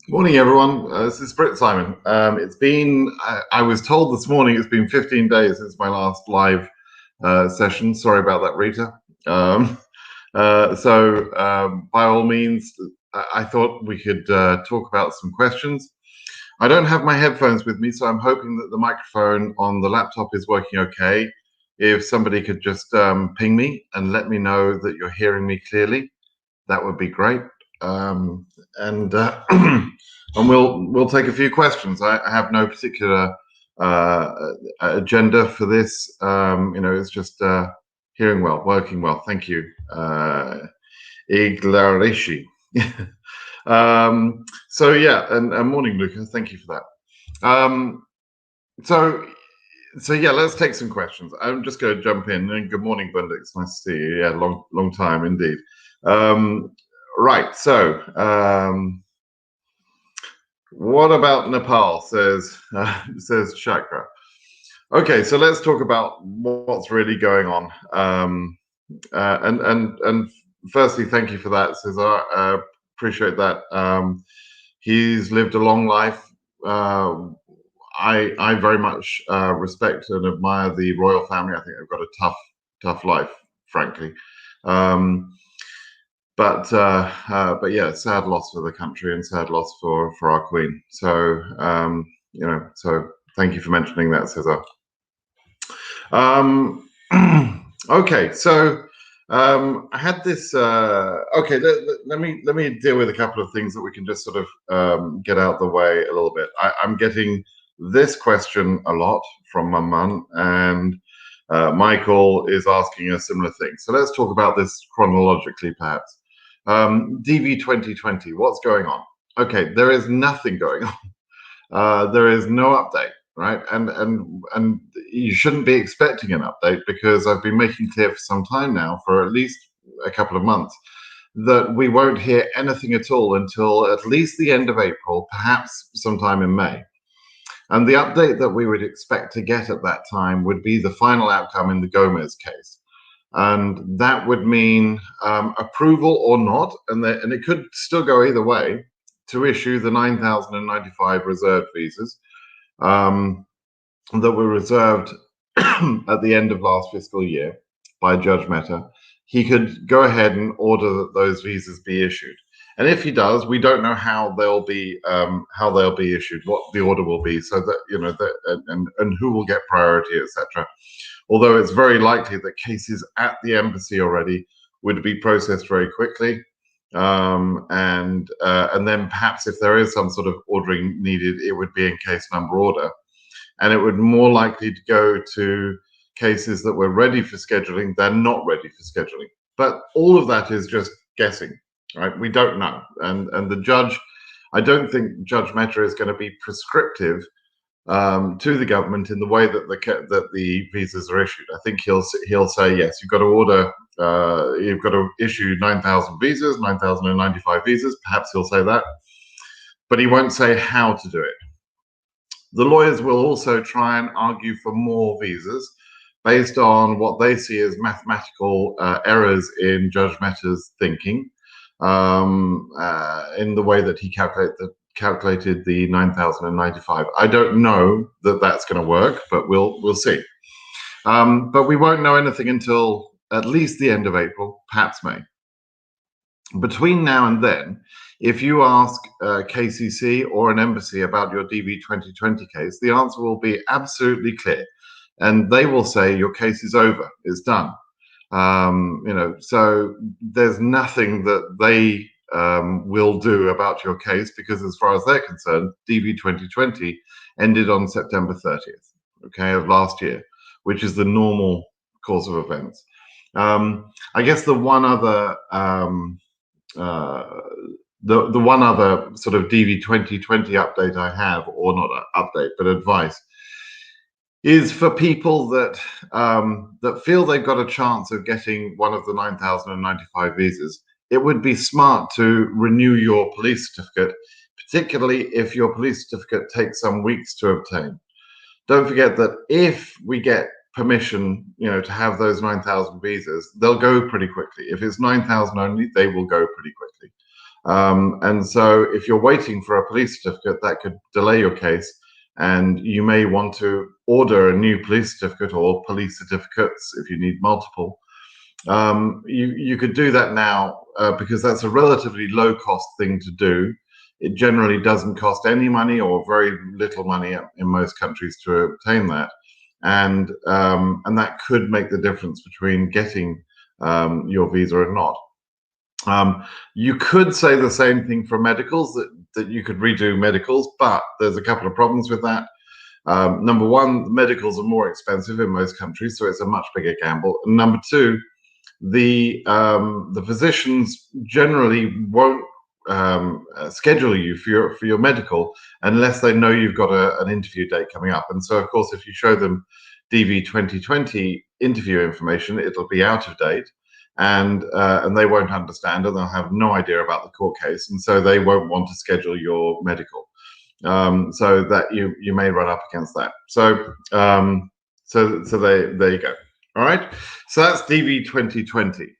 Morning, everyone. This is Brit Simon. It's been, I was told this morning it's been 15 days since my last live session. Sorry about that, Rita. Um, by all means, I thought we could talk about some questions. I don't have my headphones with me, so I'm hoping that the microphone on the laptop is working okay. If somebody could just ping me and let me know that you're hearing me clearly, that would be great. And and we'll take a few questions. I have no particular uh, agenda for this. It's just hearing well, working well. Thank you, Iglarishi. So yeah, and morning, Luca. Thank you for that. So yeah, let's take some questions. I'm just going to jump in. And good morning, Bunda. It's nice to see you. Yeah, long time indeed. Right. So, what about Nepal? Says Chakra. Okay, so let's talk about what's really going on. And firstly, thank you for that, Cesar. Appreciate that. He's lived a long life. I very much respect and admire the royal family. I think they've got a tough life, frankly. But yeah, sad loss for the country and sad loss for our Queen. So so thank you for mentioning that, Cesar. Okay, so I had this. Okay, let me deal with a couple of things that we can just sort of get out the way a little bit. I'm getting this question a lot from Maman, and Michael is asking a similar thing. So let's talk about this chronologically, perhaps. DV 2020, what's going on? Okay, there is nothing going on. There is no update, right? And you shouldn't be expecting an update because I've been making clear for some time now, for at least a couple of months, that we won't hear anything at all until at least the end of April, perhaps sometime in May. And the update that we would expect to get at that time would be the final outcome in the Gomez case. And that would mean approval or not, and it could still go either way, to issue the 9,095 reserved visas that were reserved at the end of last fiscal year by Judge Mehta. He could go ahead and order that those visas be issued. And if he does, we don't know how they'll be issued, what the order will be, so that and who will get priority, etc. Although it's very likely that cases at the embassy already would be processed very quickly. And then perhaps if there is some sort of ordering needed, it would be in case number order. And it would more likely to go to cases that were ready for scheduling than not ready for scheduling. But all of that is just guessing, right? We don't know. And the judge, I don't think Judge Mehta is going to be prescriptive to the government in the way that the visas are issued. I think he'll say, yes, you've got to order, you've got to issue 9,000 visas, 9,095 visas. Perhaps he'll say that, but he won't say how to do it. The lawyers will also try and argue for more visas based on what they see as mathematical errors in Judge Mehta's thinking, in the way that he calculated the 9,095. I don't know that that's going to work, but we'll see. But we won't know anything until at least the end of April, perhaps May. Between now and then, if you ask KCC or an embassy about your DV 2020 case, the answer will be absolutely clear, and they will say your case is over, it's done. So there's nothing that they will do about your case, because as far as they're concerned, DV 2020 ended on September 30th, of last year, which is the normal course of events. I guess the one other the one other sort of DV 2020 update I have, or not an update, but advice, is for people that feel they've got a chance of getting one of the 9,095 visas. It would be smart to renew your police certificate, particularly if your police certificate takes some weeks to obtain. Don't forget that if we get permission, to have those 9,000 visas, they'll go pretty quickly. If it's 9,000 only, they will go pretty quickly. And so if you're waiting for a police certificate, that could delay your case, and you may want to order a new police certificate or police certificates if you need multiple. You could do that now because that's a relatively low cost thing to do. It generally doesn't cost any money or very little money in most countries to obtain that, and that could make the difference between getting your visa or not. You could say the same thing for medicals, that you could redo medicals, but there's a couple of problems with that. Number one, medicals are more expensive in most countries, so it's a much bigger gamble. And number two, the physicians generally won't schedule you for your medical unless they know you've got an interview date coming up. And so, of course, if you show them DV 2020 interview information, it'll be out of date, and they won't understand, and they'll have no idea about the court case, and so they won't want to schedule your medical. So that you may run up against that. So there you go. All right. So that's DV 2020.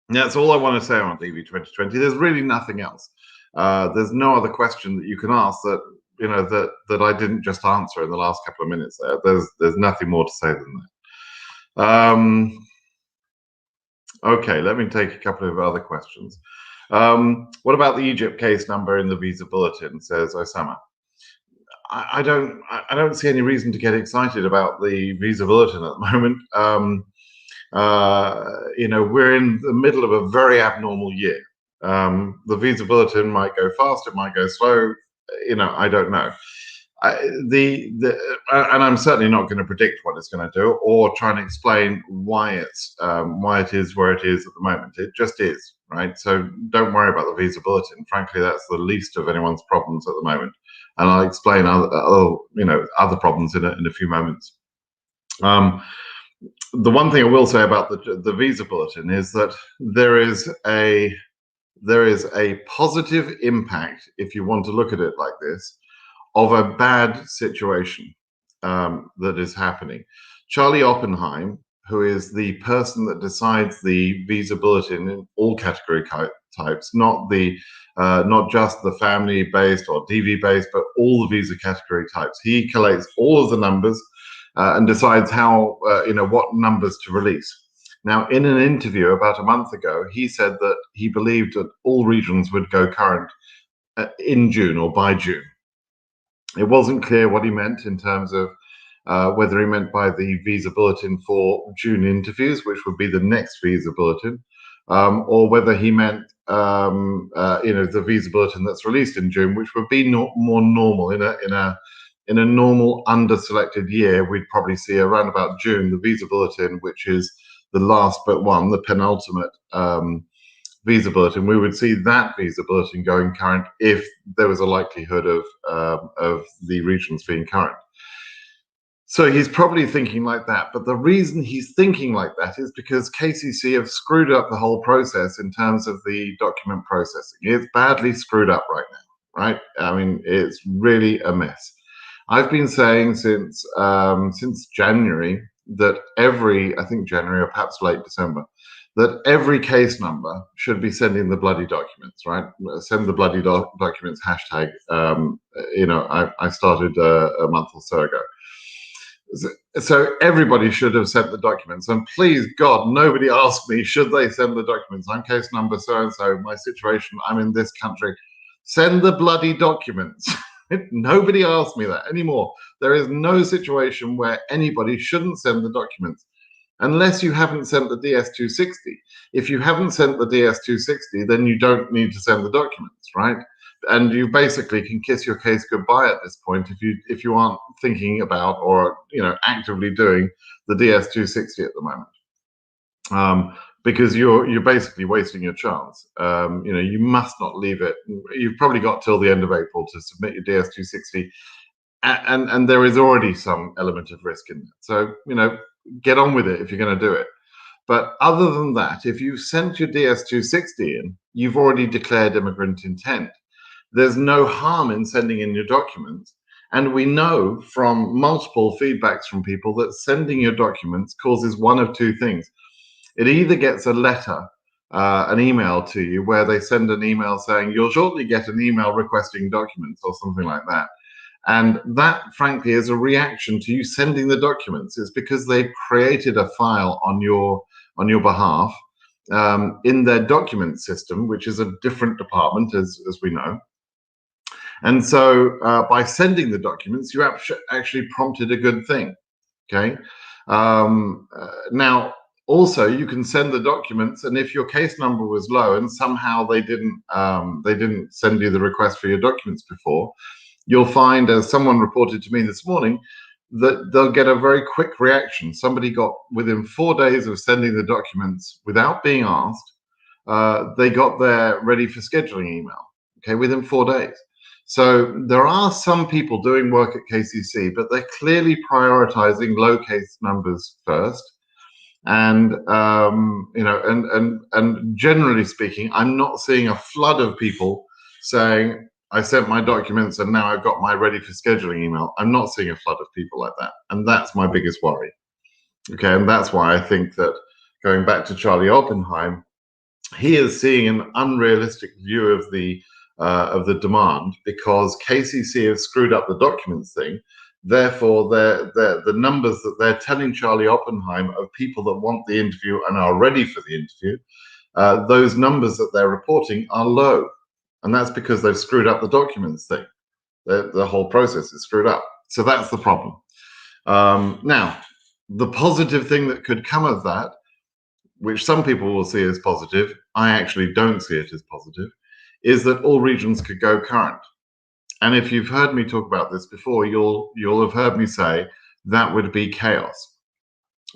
That's all I want to say on DV 2020. There's really nothing else. There's no other question that you can ask that that I didn't just answer in the last couple of minutes. There's nothing more to say than that. Okay, let me take a couple of other questions. What about the Egypt case number in the visa bulletin? Says Osama. I don't see any reason to get excited about the visa bulletin at the moment. We're in the middle of a very abnormal year. The visa bulletin might go fast, it might go slow. I don't know. And I'm certainly not going to predict what it's going to do or try and explain why it is where it is at the moment. It just is, right? So don't worry about the visa bulletin. Frankly, that's the least of anyone's problems at the moment, and I'll explain other problems in a few moments. The one thing I will say about the visa bulletin is that there is a positive impact, if you want to look at it like this, of a bad situation that is happening. Charlie Oppenheim, who is the person that decides the visa bulletin in all category types, not just the family-based or DV-based, but all the visa category types. He collates all of the numbers and decides how what numbers to release. Now, in an interview about a month ago, he said that he believed that all regions would go current in June or by June. It wasn't clear what he meant in terms of whether he meant by the visa bulletin for June interviews, which would be the next visa bulletin, or whether he meant the visa bulletin that's released in June, which would be more normal in a normal under-selected year. We'd probably see around about June the visa bulletin, which is the last but one, the penultimate visa bulletin. We would see that visa bulletin going current if there was a likelihood of the regions being current. So he's probably thinking like that. But the reason he's thinking like that is because KCC have screwed up the whole process in terms of the document processing. It's badly screwed up right now, right? I mean, it's really a mess. I've been saying since January that I think January or perhaps late December, that every case number should be sending the bloody documents, right? Send the bloody documents hashtag. I started a month or so ago. So everybody should have sent the documents. And please, God, nobody asked me, should they send the documents? I'm case number so-and-so, my situation, I'm in this country. Send the bloody documents. Nobody asked me that anymore. There is no situation where anybody shouldn't send the documents unless you haven't sent the DS-260. If you haven't sent the DS-260, then you don't need to send the documents, right? And you basically can kiss your case goodbye at this point if you aren't thinking about or actively doing the DS-260 at the moment. Because you're basically wasting your chance. You must not leave it. You've probably got till the end of April to submit your DS-260, and there is already some element of risk in it. So get on with it if you're going to do it. But other than that, if you've sent your DS-260 in, you've already declared immigrant intent. There's no harm in sending in your documents. And we know from multiple feedbacks from people that sending your documents causes one of two things. It either gets a letter an email to you where they send an email saying you'll shortly get an email requesting documents or something like that. And that, frankly, is a reaction to you sending the documents. It's because they've created a file on your behalf in their document system, which is a different department, as we know. And so by sending the documents, you actually prompted a good thing. Okay. Now, also, you can send the documents, and if your case number was low and somehow they didn't send you the request for your documents before, you'll find, as someone reported to me this morning, that they'll get a very quick reaction. Somebody got, within 4 days of sending the documents without being asked, they got their ready for scheduling email, okay, within 4 days. So there are some people doing work at KCC, but they're clearly prioritizing low case numbers first. And you know, and generally speaking, I'm not seeing a flood of people saying, I sent my documents and now I've got my ready for scheduling email. I'm not seeing a flood of people like that. And that's my biggest worry. Okay. And that's why I think that, going back to Charlie Oppenheim, he is seeing an unrealistic view of the demand, because KCC have screwed up the documents thing. Therefore, the numbers that they're telling Charlie Oppenheim of people that want the interview and are ready for the interview, those numbers that they're reporting are low. And that's because they've screwed up the documents thing. The whole process is screwed up. So that's the problem. Now, the positive thing that could come of that, which some people will see as positive, I actually don't see it as positive, is that all regions could go current. And if you've heard me talk about this before, you'll have heard me say that would be chaos.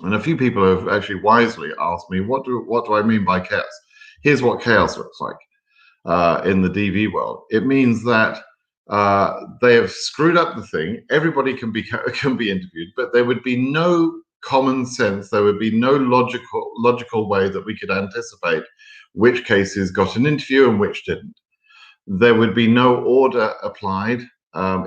And a few people have actually wisely asked me, what do I mean by chaos? Here's what chaos looks like in the DV world. It means that they have screwed up the thing. Everybody can be interviewed, but there would be no common sense. There would be no logical way that we could anticipate which cases got an interview and which didn't. There would be no order applied.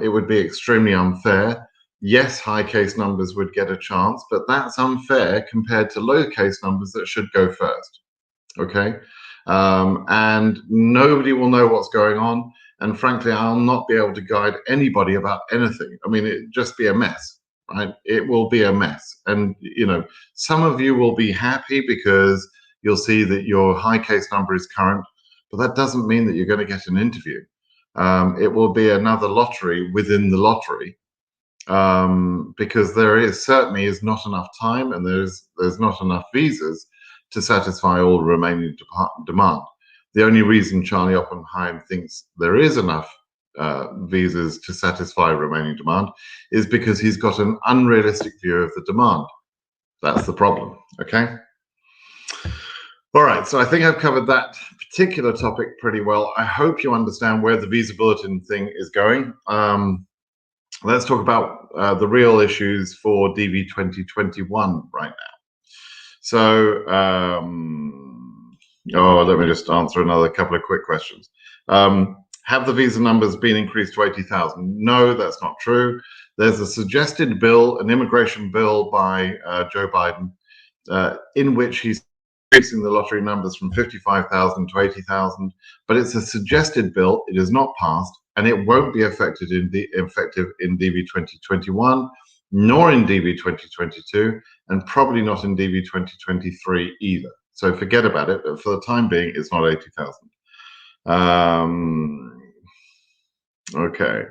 It would be extremely unfair. Yes, high case numbers would get a chance, but that's unfair compared to low case numbers that should go first. Okay. And nobody will know what's going on. And frankly, I'll not be able to guide anybody about anything. I mean, it'd just be a mess, right? It will be a mess. And, you know, some of you will be happy because you'll see that your high case number is current, but that doesn't mean that you're going to get an interview. It will be another lottery within the lottery, because there certainly is not enough time, and there's not enough visas to satisfy all remaining demand. The only reason Charlie Oppenheim thinks there is enough visas to satisfy remaining demand is because he's got an unrealistic view of the demand. That's the problem. Okay. All right, so I think I've covered that particular topic pretty well. I hope you understand where the visa bulletin thing is going. Let's talk about the real issues for DV 2021 right now. So, let me just answer another couple of quick questions. Have the visa numbers been increased to 80,000? No, that's not true. There's a suggested bill, an immigration bill by Joe Biden, in which he's increasing the lottery numbers from 55,000 to 80,000, but it's a suggested bill. It is not passed, and it won't be effective in DV 2021, nor in DV 2022, and probably not in DV 2023 either. So forget about it. But for the time being, it's not 80,000. Okay.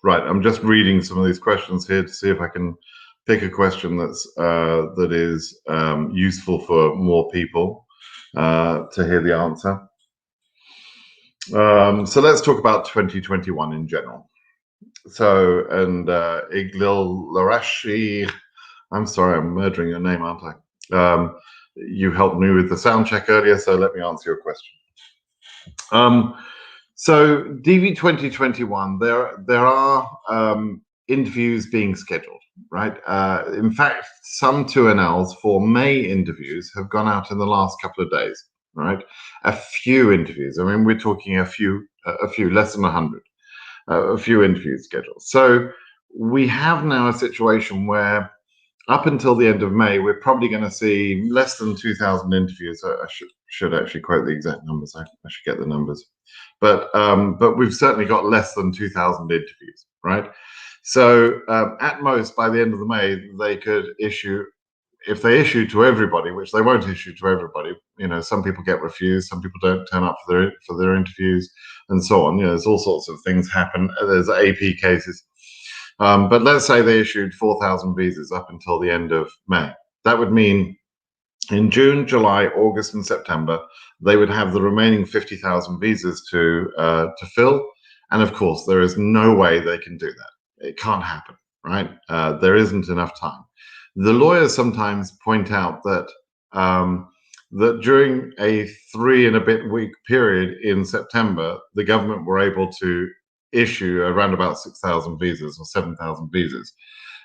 Right. I'm just reading some of these questions here to see if I can pick a question that is useful for more people to hear the answer. So let's talk about 2021 in general. So, and Iglil Larashi, I'm sorry, I'm murdering your name, aren't I? You helped me with the sound check earlier, so let me answer your question. So DV 2021, there are interviews being scheduled, right? In fact, some 2NLs for May interviews have gone out in the last couple of days, right? A few interviews. I mean, we're talking a few, less than 100. A few interviews scheduled. So we have now a situation where up until the end of May, we're probably going to see less than 2,000 interviews. I should actually quote the exact numbers. I should get the numbers, but we've certainly got less than 2,000 interviews, right? So at most, by the end of the May, they could issue, if they issue to everybody, which they won't issue to everybody. You know, some people get refused, some people don't turn up for their interviews, and so on. You know, there's all sorts of things happen. There's AP cases. But let's say they issued 4,000 visas up until the end of May. That would mean in June, July, August, and September, they would have the remaining 50,000 visas to fill. And of course, there is no way they can do that. It can't happen, right? There isn't enough time. The lawyers sometimes point out that that during a 3 and a bit week period in September, the government were able to issue around about 6,000 visas or 7,000 visas.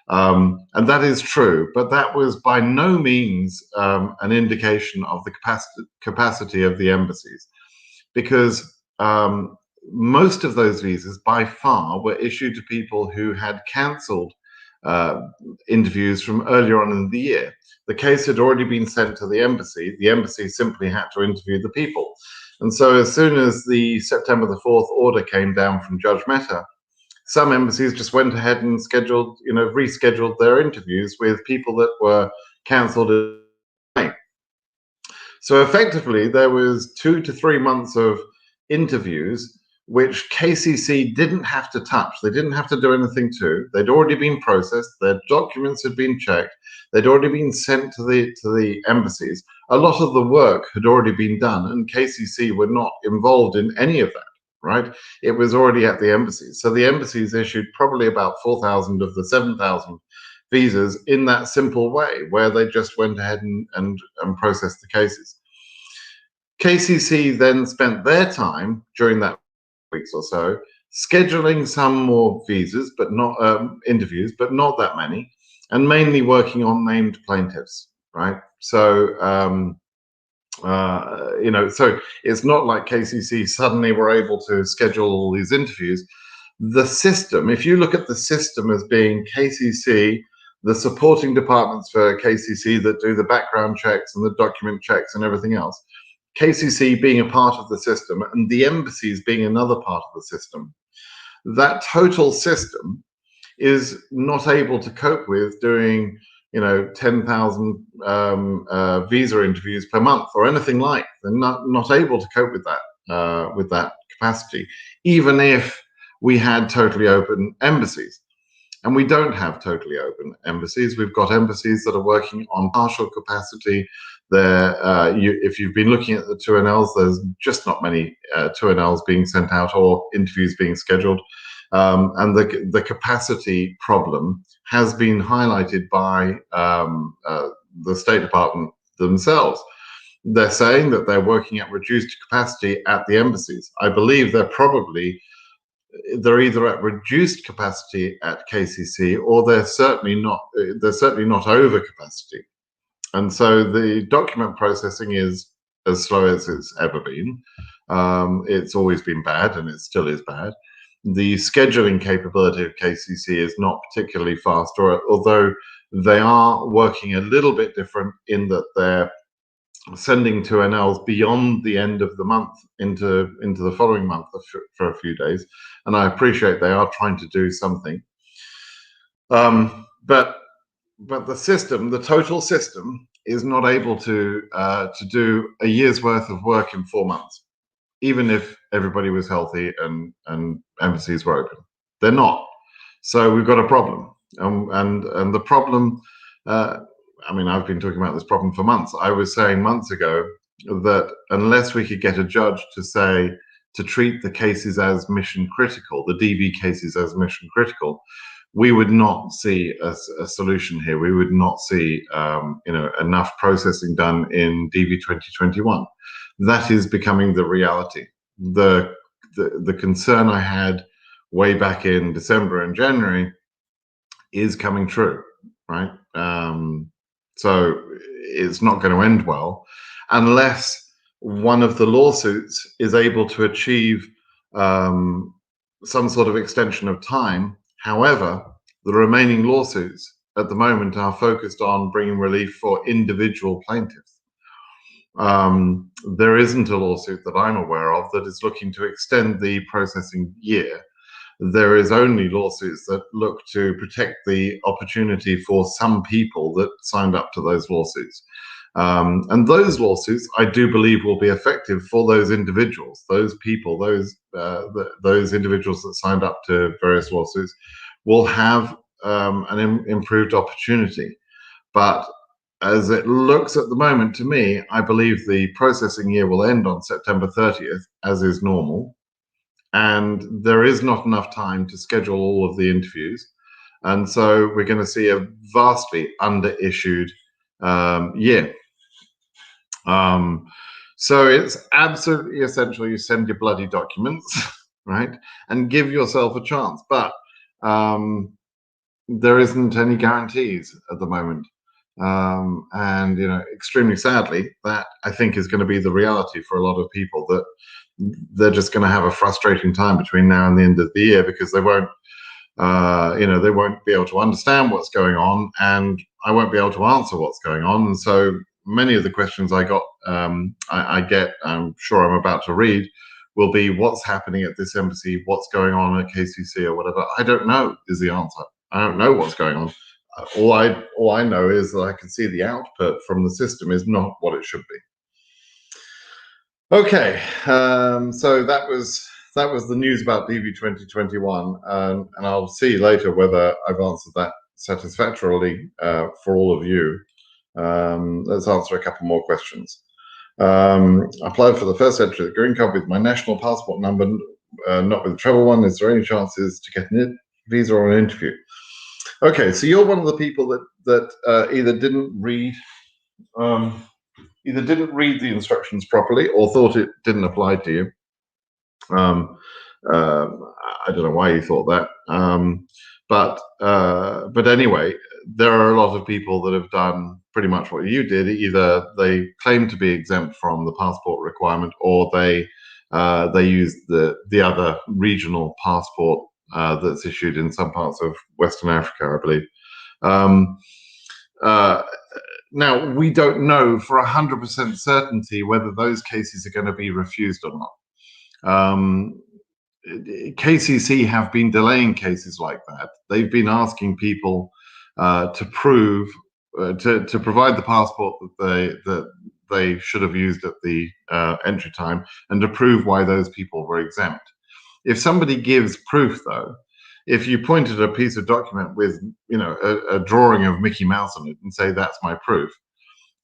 And that is true, but that was by no means an indication of the capacity of the embassies, because most of those visas by far were issued to people who had cancelled interviews from earlier on in the year. The case had already been sent to the embassy simply had to interview the people. And so as soon as the September the 4th order came down from Judge Mehta, some embassies just went ahead and rescheduled their interviews with people that were cancelled in May. So effectively, there was 2 to 3 months of interviews which KCC didn't have to touch. They didn't have to do anything to. They'd already been processed. Their documents had been checked. They'd already been sent to the embassies. A lot of the work had already been done, and KCC were not involved in any of that. Right? It was already at the embassies. So the embassies issued probably about 4,000 of the 7,000 visas in that simple way, where they just went ahead and processed the cases. KCC then spent their time during that weeks or so scheduling some more visas, but not interviews, but not that many, and mainly working on named plaintiffs. Right? So so it's not like KCC suddenly were able to schedule all these interviews. The system, if you look at the system as being KCC, the supporting departments for KCC that do the background checks and the document checks and everything else, KCC being a part of the system and the embassies being another part of the system, that total system is not able to cope with doing 10,000 visa interviews per month or anything like. They're not able to cope with that capacity, even if we had totally open embassies. And we don't have totally open embassies. We've got embassies that are working on partial capacity. If you've been looking at the 2NLs, there's just not many 2NLs being sent out or interviews being scheduled. And the capacity problem has been highlighted by the State Department themselves. They're saying that they're working at reduced capacity at the embassies. I believe they're either at reduced capacity at KCC, or they're certainly not over capacity. And so the document processing is as slow as it's ever been. It's always been bad, and it still is bad. The scheduling capability of KCC is not particularly fast, although they are working a little bit different in that they're sending 2NLs beyond the end of the month into the following month for a few days, and I appreciate they are trying to do something. But the system, the total system, is not able to do a year's worth of work in 4 months, even if everybody was healthy and embassies were open. They're not. So we've got a problem, and the problem. I've been talking about this problem for months. I was saying months ago that unless we could get a judge to treat the cases as mission critical, the DV cases as mission critical, we would not see a solution here. We would not see enough processing done in DV 2021. That is becoming the reality. The concern I had way back in December and January is coming true, right? So it's not going to end well unless one of the lawsuits is able to achieve some sort of extension of time. However, the remaining lawsuits at the moment are focused on bringing relief for individual plaintiffs. There isn't a lawsuit that I'm aware of that is looking to extend the processing year. There is only lawsuits that look to protect the opportunity for some people that signed up to those lawsuits. And those lawsuits, I do believe, will be effective for those individuals, those people, those individuals that signed up to various lawsuits will have an improved opportunity. But as it looks at the moment to me, I believe the processing year will end on September 30th, as is normal. And there is not enough time to schedule all of the interviews. And so we're going to see a vastly under-issued year. So it's absolutely essential you send your bloody documents, right, and give yourself a chance. But there isn't any guarantees at the moment. And extremely sadly, that I think is going to be the reality for a lot of people, that they're just going to have a frustrating time between now and the end of the year, because they won't they won't be able to understand what's going on, and I won't be able to answer what's going on. And so many of the questions I get, I'm sure I'm about to read, will be, what's happening at this embassy, what's going on at KCC or whatever. I don't know is the answer. I don't know what's going on. All I know is that I can see the output from the system is not what it should be. Okay, so that was the news about DV 2021, and I'll see later whether I've answered that satisfactorily for all of you. Let's answer a couple more questions. I applied for the first entry of the green card with my national passport number, not with the travel one. Is there any chances to get a visa or an interview? Okay, so you're one of the people that either didn't read the instructions properly or thought it didn't apply to you. I don't know why you thought that, but anyway, there are a lot of people that have done pretty much what you did. Either they claim to be exempt from the passport requirement, or they use the other regional passport that's issued in some parts of Western Africa, I believe. Now, we don't know for 100% certainty whether those cases are going to be refused or not. KCC have been delaying cases like that. They've been asking people to prove, to provide the passport that they should have used at the entry time, and to prove why those people were exempt. If somebody gives proof, though, if you point at a piece of document with a drawing of Mickey Mouse on it and say that's my proof,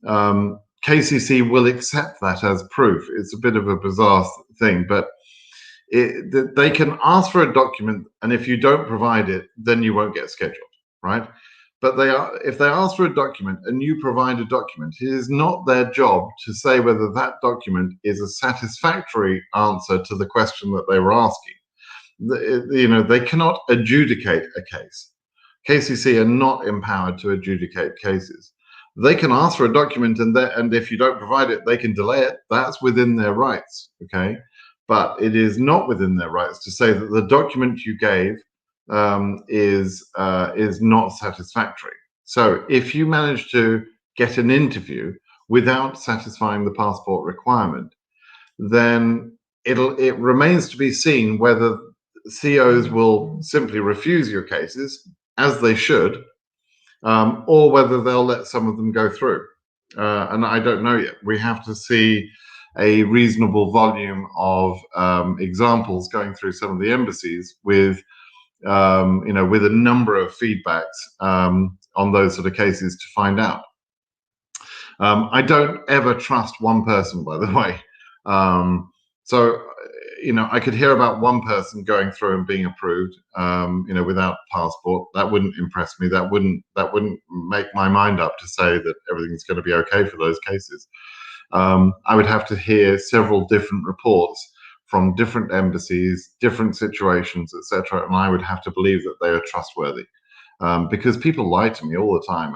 KCC will accept that as proof. It's a bit of a bizarre thing, but they can ask for a document, and if you don't provide it, then you won't get scheduled, right? But if they ask for a document and you provide a document, it is not their job to say whether that document is a satisfactory answer to the question that they were asking. They cannot adjudicate a case. KCC are not empowered to adjudicate cases. They can ask for a document, and if you don't provide it, they can delay it. That's within their rights, okay? But it is not within their rights to say that the document you gave is not satisfactory. So if you manage to get an interview without satisfying the passport requirement, then it remains to be seen whether COs will simply refuse your cases, as they should, or whether they'll let some of them go through. And I don't know yet. We have to see a reasonable volume of examples going through some of the embassies with a number of feedbacks on those sort of cases to find out. I don't ever trust one person, by the way. So I could hear about one person going through and being approved, without passport. That wouldn't impress me. That wouldn't make my mind up to say that everything's going to be okay for those cases. I would have to hear several different reports from different embassies, different situations, etc., and I would have to believe that they are trustworthy, because people lie to me all the time.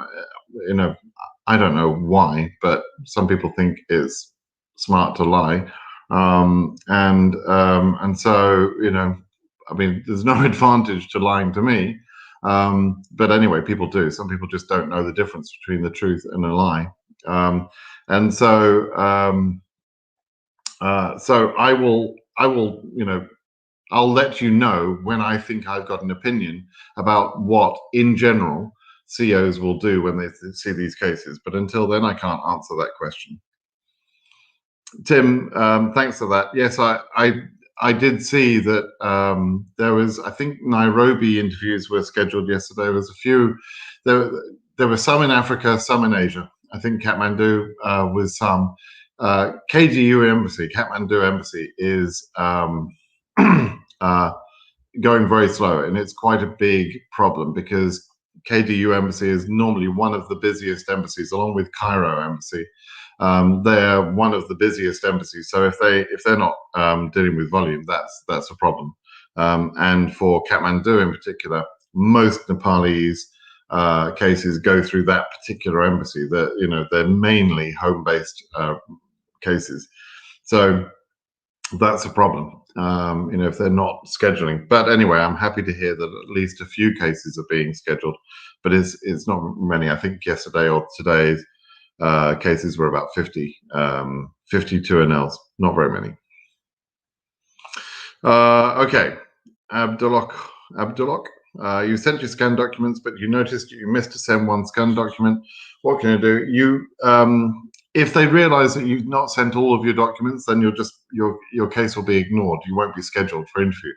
I don't know why, but some people think it's smart to lie, and so there's no advantage to lying to me. But anyway, people do. Some people just don't know the difference between the truth and a lie. And so, so I will, I'll let you know when I think I've got an opinion about what, in general, CEOs will do when they see these cases. But until then, I can't answer that question. Tim, thanks for that. Yes, I did see that there was, I think Nairobi interviews were scheduled yesterday. There was a few, there were some in Africa, some in Asia. I think Kathmandu was some. KDU Embassy, Kathmandu Embassy is going very slow, and it's quite a big problem because KDU Embassy is normally one of the busiest embassies, along with Cairo Embassy. They're one of the busiest embassies, so if they're not dealing with volume, that's a problem. And for Kathmandu in particular, most Nepalese cases go through that particular embassy. They're mainly home-based cases, so that's a problem. If they're not scheduling. But anyway, I'm happy to hear that at least a few cases are being scheduled, but it's not many. I think yesterday or today's cases were about 50, 52 NLs, not very many. Okay, Abdullah, you sent your scan documents, but you noticed you missed to send one scan document. What can I do? If they realize that you've not sent all of your documents, then your case will be ignored. You won't be scheduled for interview.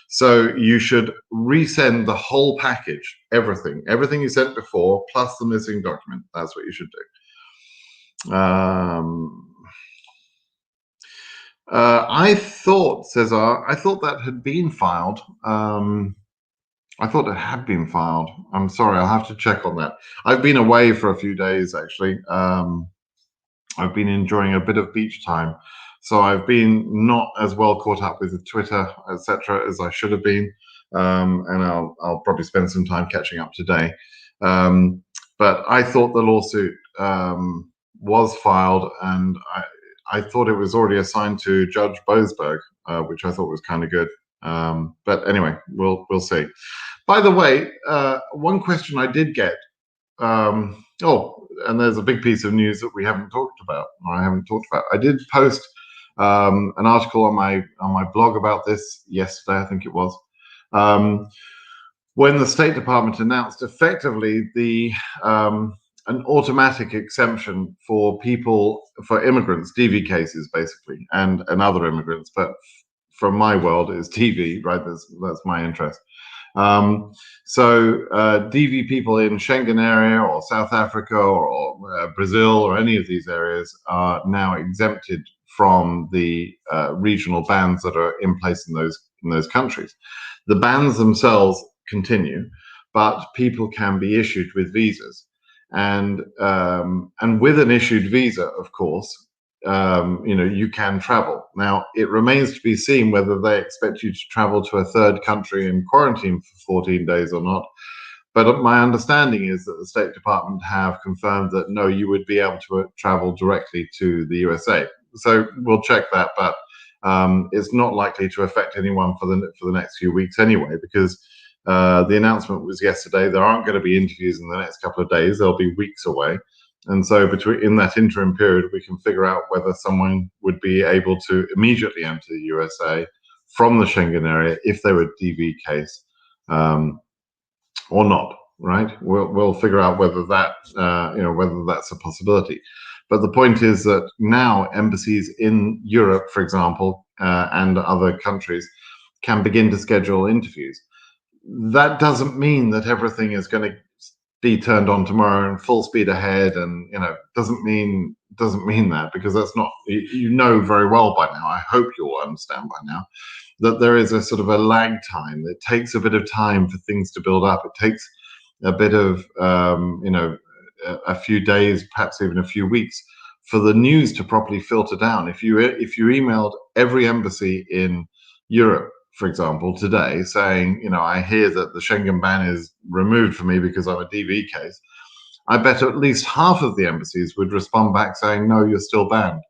So you should resend the whole package, everything you sent before, plus the missing document. That's what you should do. I thought, Cesar, that had been filed. I thought it had been filed. I'm sorry, I'll have to check on that. I've been away for a few days, actually. I've been enjoying a bit of beach time, so I've been not as well caught up with Twitter, etc., as I should have been, and I'll probably spend some time catching up today. But I thought the lawsuit was filed, and I thought it was already assigned to Judge Boasberg, which I thought was kind of good. But anyway, we'll see. By the way, one question I did get. And there's a big piece of news that we haven't talked about, or I haven't talked about. I did post an article on my blog about this yesterday, I think it was, when the State Department announced effectively an automatic exemption for immigrants, DV cases basically, and other immigrants. But from my world, it's DV, right? That's my interest. So DV people in Schengen area or South Africa or Brazil or any of these areas are now exempted from the regional bans that are in place in those countries. The bans themselves continue, but people can be issued with visas, and with an issued visa, of course, you can travel. Now, it remains to be seen whether they expect you to travel to a third country and quarantine for 14 days or not. But my understanding is that the State Department have confirmed that no, you would be able to travel directly to the USA. So we'll check that, but it's not likely to affect anyone for the next few weeks anyway, because the announcement was yesterday. There aren't going to be interviews in the next couple of days. They'll be weeks away. And so in that interim period, we can figure out whether someone would be able to immediately enter the USA from the Schengen area if they were DV case or not, right? We'll figure out whether whether that's a possibility. But the point is that now embassies in Europe, for example, and other countries can begin to schedule interviews. That doesn't mean that everything is going to be turned on tomorrow and full speed ahead, and doesn't mean that, because that's not, very well by now, I hope you'll understand by now, that there is a sort of a lag time. It takes a bit of time for things to build up. It takes a bit of a few days, perhaps even a few weeks, for the news to properly filter down. If you emailed every embassy in Europe, for example, today, saying, I hear that the Schengen ban is removed for me because I'm a DV case, I bet at least half of the embassies would respond back saying, no, you're still banned,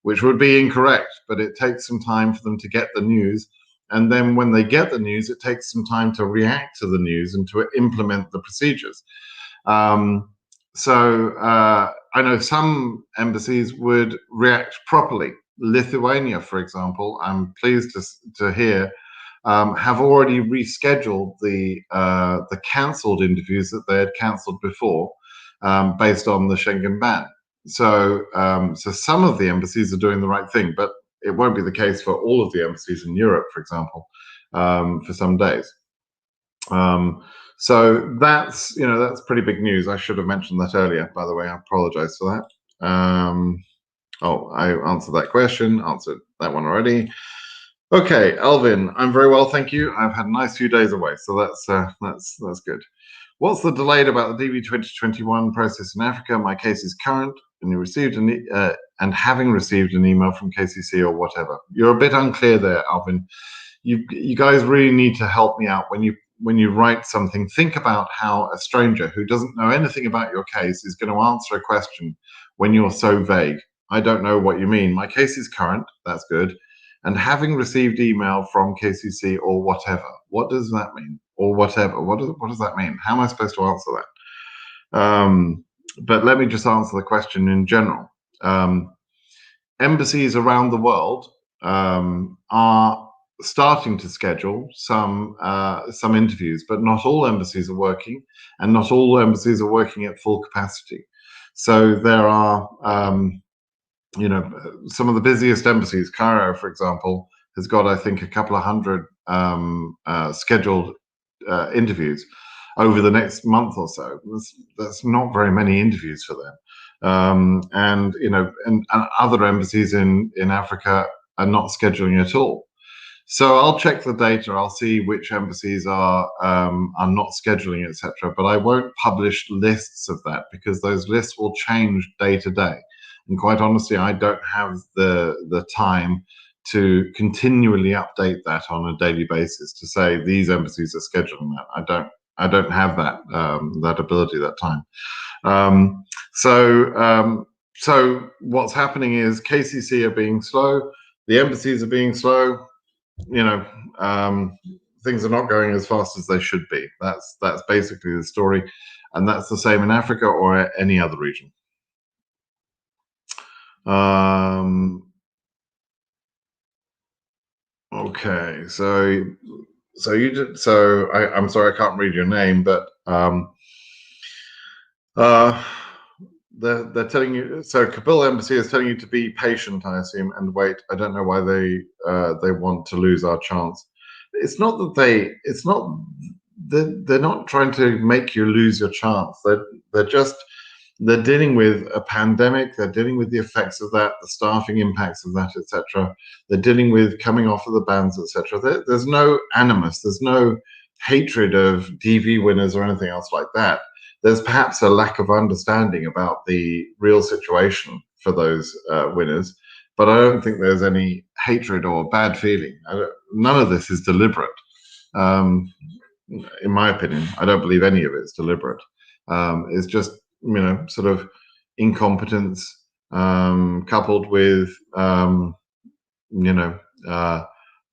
which would be incorrect. But it takes some time for them to get the news and then when they get the news, it takes some time to react to the news and to implement the procedures. I know some embassies would react properly. Lithuania, for example, I'm pleased to hear, have already rescheduled the cancelled interviews that they had cancelled before, based on the Schengen ban. So some of the embassies are doing the right thing, but it won't be the case for all of the embassies in Europe, for example, for some days. So that's pretty big news. I should have mentioned that earlier, by the way. I apologize for that. I answered that question, answered that one already. Okay, Alvin, I'm very well, thank you. I've had a nice few days away, so that's good. What's the delay about the DV 2021 process in Africa? My case is current, and having received an email from KCC or whatever. You're a bit unclear there, Alvin. You guys really need to help me out when you write something. Think about how a stranger who doesn't know anything about your case is going to answer a question when you're so vague. I don't know what you mean. My case is current. That's good. And having received email from KCC or whatever. What does that mean? Or whatever. What does that mean? How am I supposed to answer that? But let me just answer the question in general. Embassies around the world are starting to schedule some interviews, but not all embassies are working, and not all embassies are working at full capacity. So there are, some of the busiest embassies. Cairo, for example, has got, I think, a couple of hundred scheduled interviews over the next month or so. That's not very many interviews for them. And other embassies in Africa are not scheduling at all. So I'll check the data. I'll see which embassies are not scheduling, etc. But I won't publish lists of that, because those lists will change day to day. And quite honestly, I don't have the time to continually update that on a daily basis to say these embassies are scheduling that. I don't have that ability, that time. So what's happening is KCC are being slow, the embassies are being slow. Things are not going as fast as they should be. That's basically the story, and that's the same in Africa or any other region. Okay, so I'm sorry I can't read your name, but they're telling you. So Kabul embassy is telling you to be patient, I assume, and wait. I don't know why they want to lose our chance. It's not that they're not trying to make you lose your chance. They're dealing with a pandemic. They're dealing with the effects of that, the staffing impacts of that, etc. They're dealing with coming off of the bans, etc. There's no animus. There's no hatred of DV winners or anything else like that. There's perhaps a lack of understanding about the real situation for those winners, but I don't think there's any hatred or bad feeling. None of this is deliberate. In my opinion, I don't believe any of it's deliberate. It's just sort of incompetence coupled with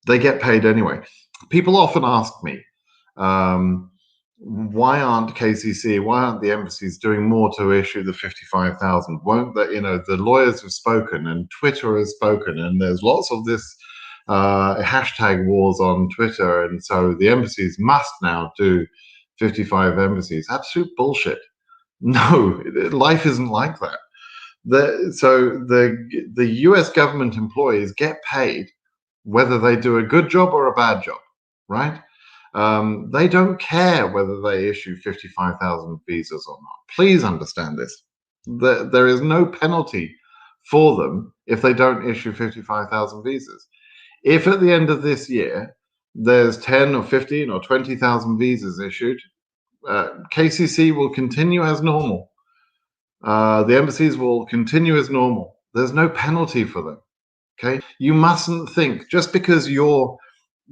they get paid anyway. People often ask me, why aren't the embassies doing more to issue the 55,000? Won't that, the lawyers have spoken and Twitter has spoken, and there's lots of this hashtag wars on Twitter, and so the embassies must now do 55 embassies. Absolute bullshit. No, life isn't like that. The US government employees get paid whether they do a good job or a bad job, right? They don't care whether they issue 55,000 visas or not. Please understand this. There is no penalty for them if they don't issue 55,000 visas. If at the end of this year there's 10 or 15 or 20,000 visas issued, KCC will continue as normal. The embassies will continue as normal. There's no penalty for them. Okay, you mustn't think just because your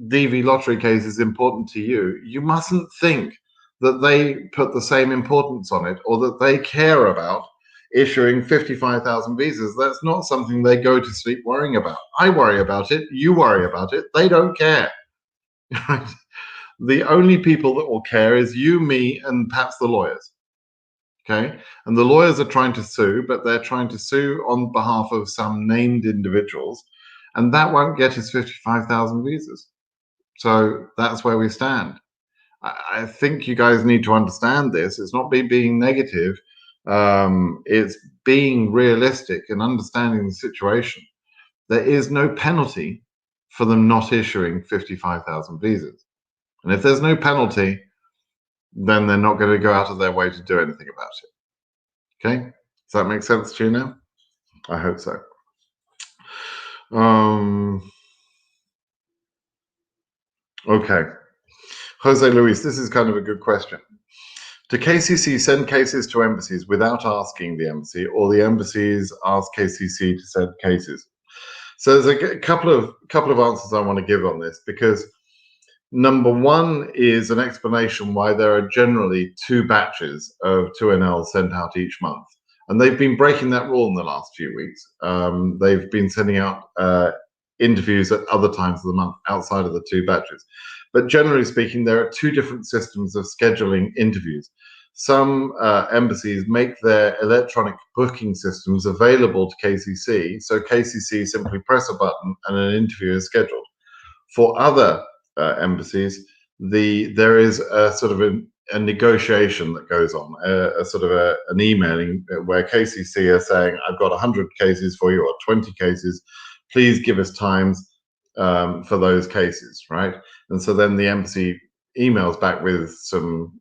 DV lottery case is important to you, you mustn't think that they put the same importance on it or that they care about issuing 55,000 visas. That's not something they go to sleep worrying about. I worry about it. You worry about it. They don't care. Right? The only people that will care is you, me, and perhaps the lawyers. Okay, and the lawyers are trying to sue, but they're trying to sue on behalf of some named individuals, and that won't get us 55,000 visas. So that's where we stand. I think you guys need to understand this. It's not being negative. It's being realistic and understanding the situation. There is no penalty for them not issuing 55,000 visas. And if there's no penalty, then they're not going to go out of their way to do anything about it. Okay? Does that make sense to you now? I hope so. Okay. Jose Luis, this is kind of a good question. Do KCC send cases to embassies without asking the embassy, or the embassies ask KCC to send cases? So there's a couple of answers I want to give on this, because number one is an explanation why there are generally 2 batches of 2NL sent out each month. And they've been breaking that rule in the last few weeks. They've been sending out interviews at other times of the month outside of the 2 batches. But generally speaking, there are 2 different systems of scheduling interviews. Some embassies make their electronic booking systems available to KCC, so KCC simply press a button and an interview is scheduled. For other embassies, there is a sort of a negotiation that goes on, a sort of an emailing where KCC are saying, I've got 100 cases for you, or 20 cases, please give us times for those cases, right? And so then the embassy emails back with some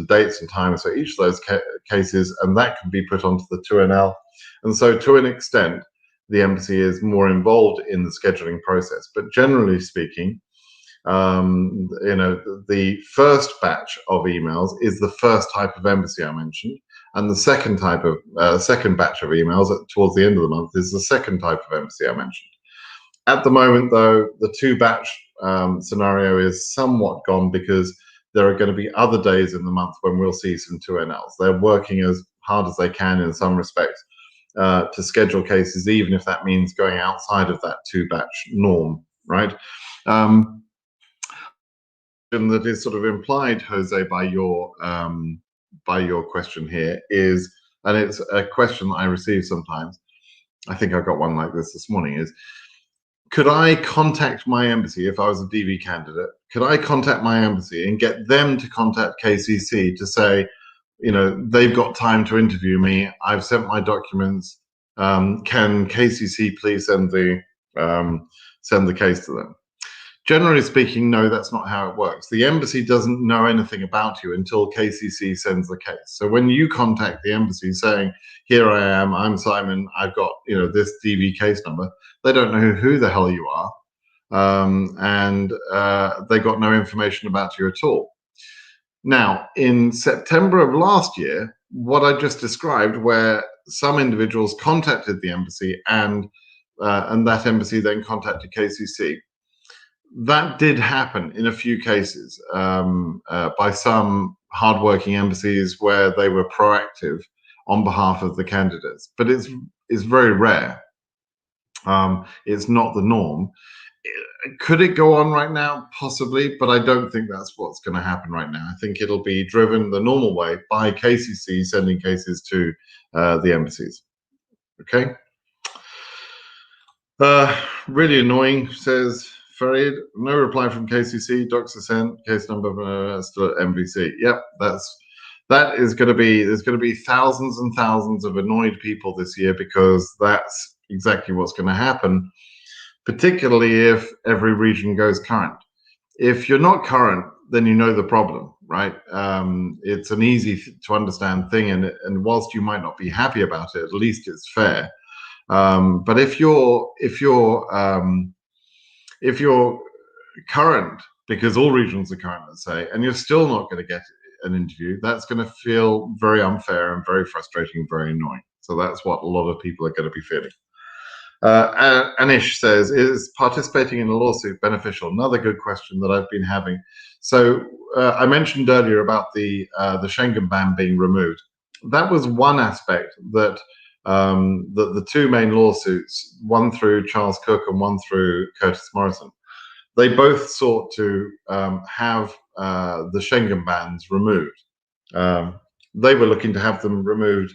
dates and times for each of those cases, and that can be put onto the 2NL. And so to an extent, the embassy is more involved in the scheduling process. But generally speaking, the first batch of emails is the first type of embassy I mentioned, and the second type of second batch of emails towards the end of the month is the second type of embassy I mentioned. At the moment, though, the 2-batch scenario is somewhat gone, because there are going to be other days in the month when we'll see some 2NLs. They're working as hard as they can in some respects to schedule cases, even if that means going outside of that 2-batch norm, right? That is sort of implied, Jose, by your question here is, and it's a question that I receive sometimes. I think I got one like this morning. Is, could I contact my embassy if I was a DV candidate? Could I contact my embassy and get them to contact KCC to say, they've got time to interview me, I've sent my documents, can KCC please send the case to them? Generally speaking, no, that's not how it works. The embassy doesn't know anything about you until KCC sends the case. So when you contact the embassy saying, here I am, I'm Simon, I've got this DV case number, they don't know who the hell you are, and they got no information about you at all. Now, in September of last year, what I just described, where some individuals contacted the embassy and that embassy then contacted KCC, that did happen in a few cases by some hardworking embassies where they were proactive on behalf of the candidates, but it's very rare. It's not the norm. Could it go on right now? Possibly, but I don't think that's what's going to happen right now. I think it'll be driven the normal way by KCC sending cases to the embassies. Okay. Really annoying, says Farid. No reply from KCC. Docs are sent. Case number still at MVC. Yep, that is going to be. There's going to be thousands and thousands of annoyed people this year, because that's exactly what's going to happen. Particularly if every region goes current. If you're not current, then you know the problem, right? It's an easy to understand thing, and whilst you might not be happy about it, at least it's fair. But if you're current, because all regions are current, let's say, and you're still not going to get an interview, that's going to feel very unfair and very frustrating, very annoying. So that's what a lot of people are going to be feeling. Anish says, is participating in a lawsuit beneficial? Another good question that I've been having. So I mentioned earlier about the Schengen ban being removed. That was one aspect that the 2 main lawsuits, one through Charles Cook and one through Curtis Morrison, they both sought to have the Schengen bans removed. They were looking to have them removed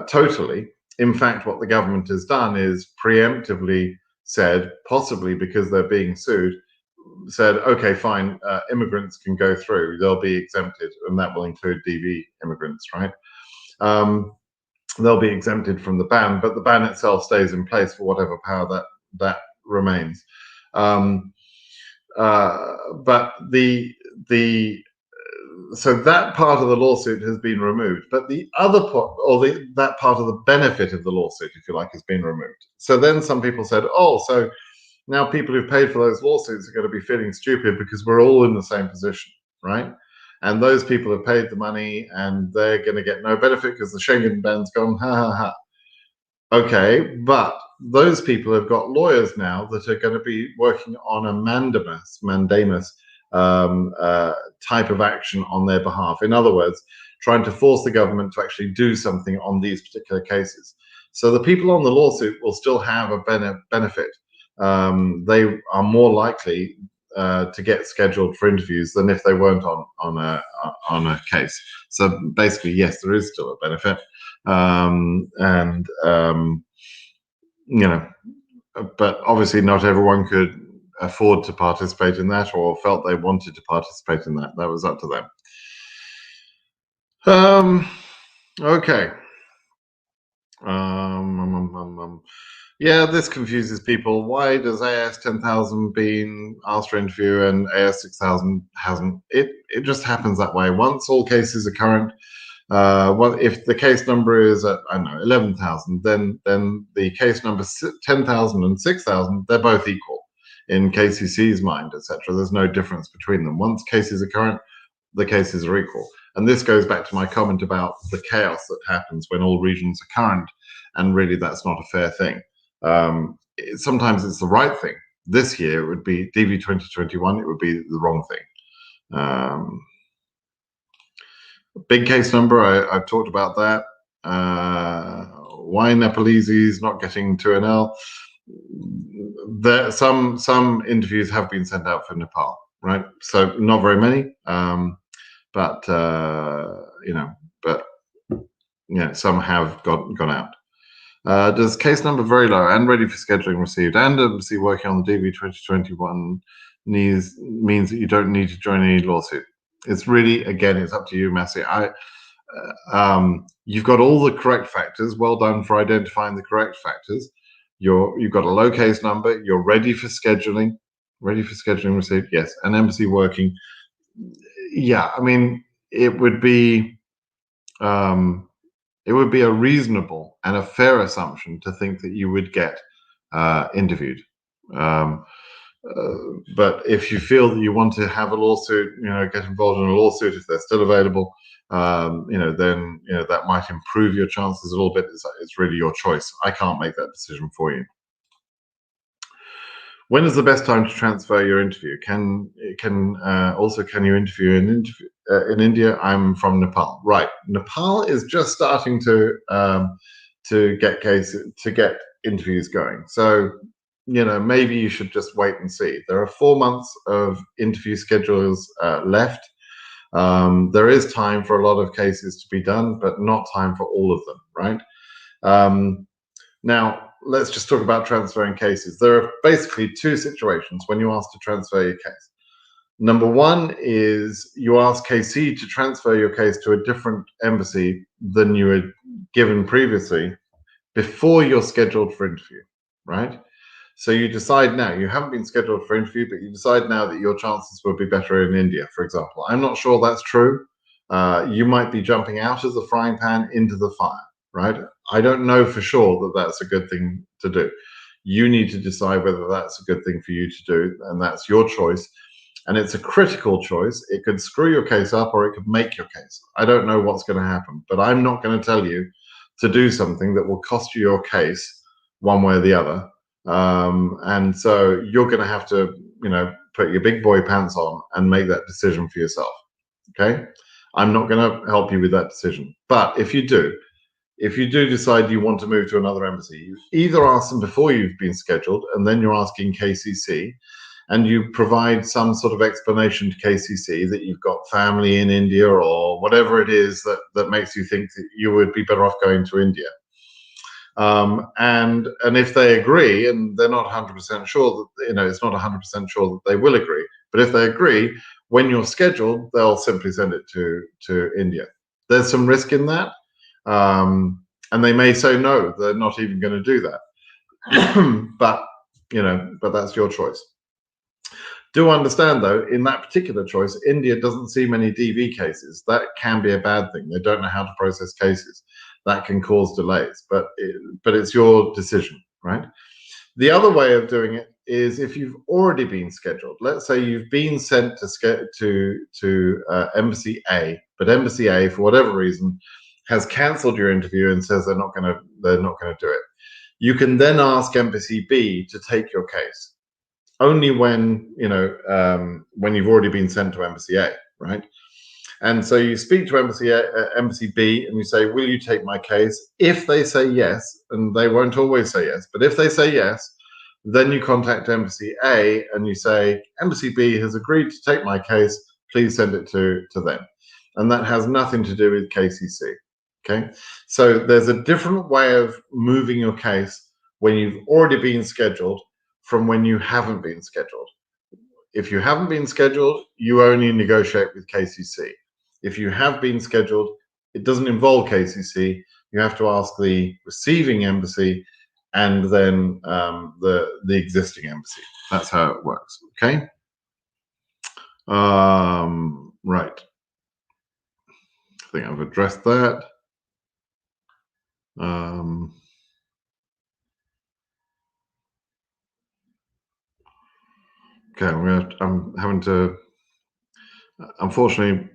totally. In fact, what the government has done is preemptively said, possibly because they're being sued, said, okay, fine, immigrants can go through, they'll be exempted, and that will include DV immigrants, right? They'll be exempted from the ban, but the ban itself stays in place for whatever power that remains. But so that part of the lawsuit has been removed, but the other part, or that part of the benefit of the lawsuit, if you like, has been removed. So then some people said, oh, so now people who've paid for those lawsuits are going to be feeling stupid because we're all in the same position, right? And those people have paid the money and they're going to get no benefit because the Schengen ban's gone, ha ha ha. Okay, but those people have got lawyers now that are going to be working on a mandamus type of action on their behalf. In other words, trying to force the government to actually do something on these particular cases. So the people on the lawsuit will still have a benefit. They are more likely to get scheduled for interviews than if they weren't on a case. So basically, yes, there is still a benefit, you know, but obviously not everyone could afford to participate in that or felt they wanted to participate in that. That was up to them. Okay. Yeah, this confuses people. Why does AS 10,000 been asked for interview and AS 6,000 hasn't? It just happens that way. Once all cases are current, well, if the case number is at, I don't know, 11,000, then the case number 10,000 and 6,000, they're both equal in KCC's mind, etc. There's no difference between them. Once cases are current, the cases are equal. And this goes back to my comment about the chaos that happens when all regions are current, and really that's not a fair thing. Sometimes it's the right thing. This year it would be DV 2021, it would be the wrong thing. Big case number, I've talked about that. Why Nepalese's not getting 2NL? There, some interviews have been sent out for Nepal, right? So not very many, but some have gone out. Does case number very low and ready for scheduling received and embassy working on the DV 2021 means that you don't need to join any lawsuit? It's really, again, it's up to you, Massey. You've got all the correct factors. Well done for identifying the correct factors. You've got a low case number. You're ready for scheduling. Ready for scheduling received. Yes, an embassy working. Yeah, I mean, it would be a reasonable and a fair assumption to think that you would get interviewed. But if you feel that you want to have a lawsuit, get involved in a lawsuit if they're still available, then that might improve your chances a little bit. It's really your choice. I can't make that decision for you. When is the best time to transfer your interview? Can you interview in India? I'm from Nepal. Right. Nepal is just starting to get interviews going. So, maybe you should just wait and see. There are 4 months of interview schedules left. There is time for a lot of cases to be done, but not time for all of them, right? Now, let's just talk about transferring cases. There are basically two situations when you ask to transfer your case. Number one is you ask KC to transfer your case to a different embassy than you were given previously before you're scheduled for interview, right? So you decide now, you haven't been scheduled for interview, but you decide now that your chances would be better in India, for example. I'm not sure that's true. You might be jumping out of the frying pan into the fire, right? I don't know for sure that that's a good thing to do. You need to decide whether that's a good thing for you to do, and that's your choice. And it's a critical choice. It could screw your case up or it could make your case. I don't know what's going to happen, but I'm not going to tell you to do something that will cost you your case one way or the other. And so you're going to have to, put your big boy pants on and make that decision for yourself. Okay. I'm not going to help you with that decision. But if you do decide you want to move to another embassy, you either ask them before you've been scheduled and then you're asking KCC, and you provide some sort of explanation to KCC that you've got family in India or whatever it is that makes you think that you would be better off going to India. And if they agree, and they're not 100% sure that, it's not 100% sure that they will agree, but if they agree, when you're scheduled, they'll simply send it to India. There's some risk in that, and they may say no, they're not even going to do that. but that's your choice. Do understand, though, in that particular choice, India doesn't see many DV cases. That can be a bad thing. They don't know how to process cases. That can cause delays, but it's your decision, right? The other way of doing it is if you've already been scheduled. Let's say you've been sent to Embassy A, but Embassy A, for whatever reason, has cancelled your interview and says they're not going to do it. You can then ask Embassy B to take your case. Only when you've already been sent to Embassy A, right? And so you speak to Embassy B and you say, will you take my case? If they say yes, and they won't always say yes, but if they say yes, then you contact Embassy A and you say, Embassy B has agreed to take my case, please send it to them. And that has nothing to do with KCC, okay? So there's a different way of moving your case when you've already been scheduled from when you haven't been scheduled. If you haven't been scheduled, you only negotiate with KCC. If you have been scheduled, it doesn't involve KCC. You have to ask the receiving embassy and then the existing embassy. That's how it works, okay? Right. I think I've addressed that. Okay, I'm having to, unfortunately,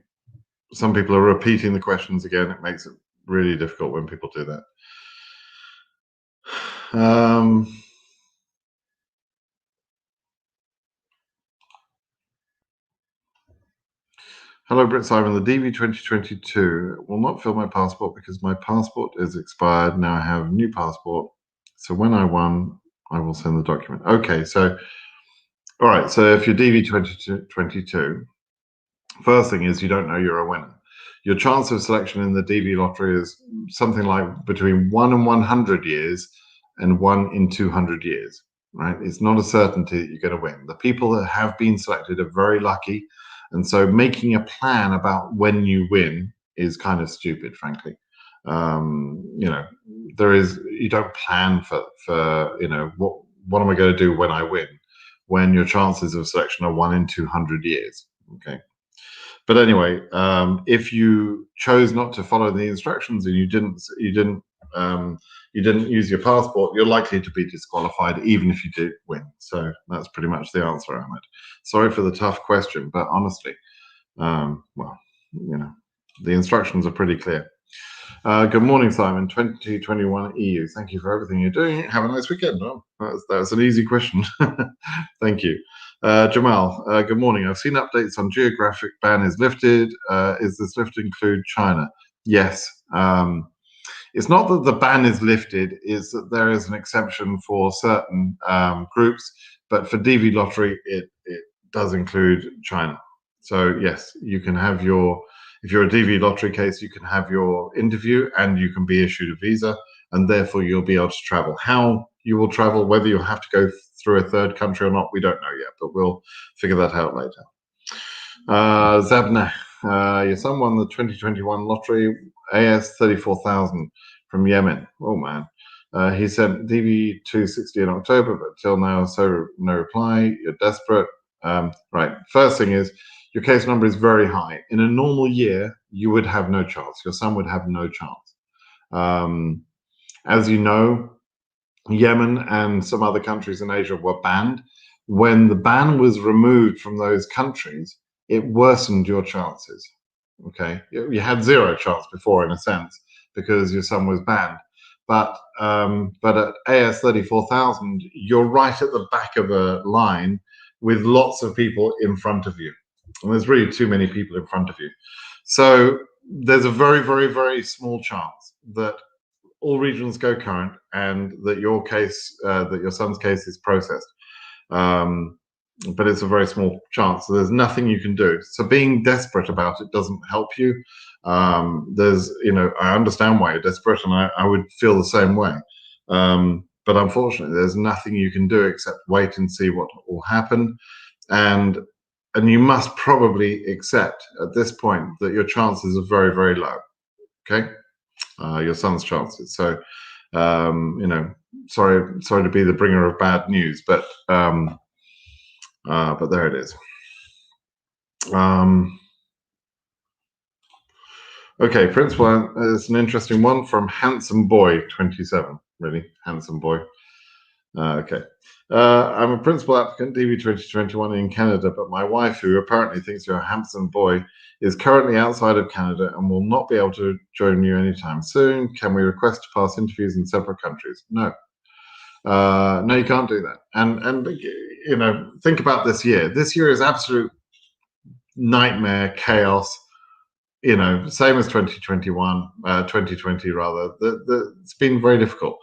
some people are repeating the questions again. It makes it really difficult when people do that. Hello, Britt Simon. The DV 2022 will not fill my passport because my passport is expired. Now I have a new passport. So when I won, I will send the document. Okay, so, all right. So if you're DV 2022, first thing is you don't know you're a winner. Your chance of selection in the DV lottery is something like between 1 in 100 years and 1 in 200 years, right? It's not a certainty that you're going to win. The people that have been selected are very lucky. And so making a plan about when you win is kind of stupid, frankly. You don't plan for what am I going to do when I win, when your chances of selection are 1 in 200 years, okay? But anyway, if you chose not to follow the instructions and you didn't use your passport, you're likely to be disqualified even if you did win. So that's pretty much the answer, Ahmed. Sorry for the tough question, but honestly, the instructions are pretty clear. Good morning, Simon. 2021 EU. Thank you for everything you're doing. Have a nice weekend. Oh, that's an easy question. Thank you. Jamal, good morning. I've seen updates on geographic ban is lifted. Is this lift include China? Yes. It's not that the ban is lifted, it's that there is an exemption for certain groups, but for DV lottery, it does include China. So yes, you can have if you're a DV lottery case, you can have your interview and you can be issued a visa, and therefore you'll be able to travel. How you will travel, whether you'll have to go through a third country or not, we don't know yet, but we'll figure that out later. Zabna, your son won the 2021 lottery, AS 34,000 from Yemen. Oh man. He sent DV 260 in October, but till now, so no reply. You're desperate. Right. First thing is, your case number is very high. In a normal year, you would have no chance. Your son would have no chance. As you know, Yemen and some other countries in Asia were banned. When the ban was removed from those countries, it worsened your chances. Okay, you had zero chance before, in a sense, because your son was banned. But at AS 34,000, you're right at the back of a line with lots of people in front of you. And there's really too many people in front of you. So there's a very, very, very small chance that all regions go current and that your case, that your son's case is processed. but it's a very small chance. So there's nothing you can do. So being desperate about it doesn't help you. There's, I understand why you're desperate, and I would feel the same way. But unfortunately, there's nothing you can do except wait and see what will happen. And you must probably accept at this point that your chances are very, very low. Okay, your son's chances. So, sorry to be the bringer of bad news, but there it is. Okay, principal is an interesting one from Handsome Boy 27. Really, Handsome Boy. Okay. I'm a principal applicant, DV 2021 in Canada, but my wife, who apparently thinks you're a handsome boy, is currently outside of Canada and will not be able to join you anytime soon. Can we request to pass interviews in separate countries? No. No, you can't do that. And think about this year. This year is absolute nightmare, chaos. Same as 2021, 2020 rather. It's been very difficult.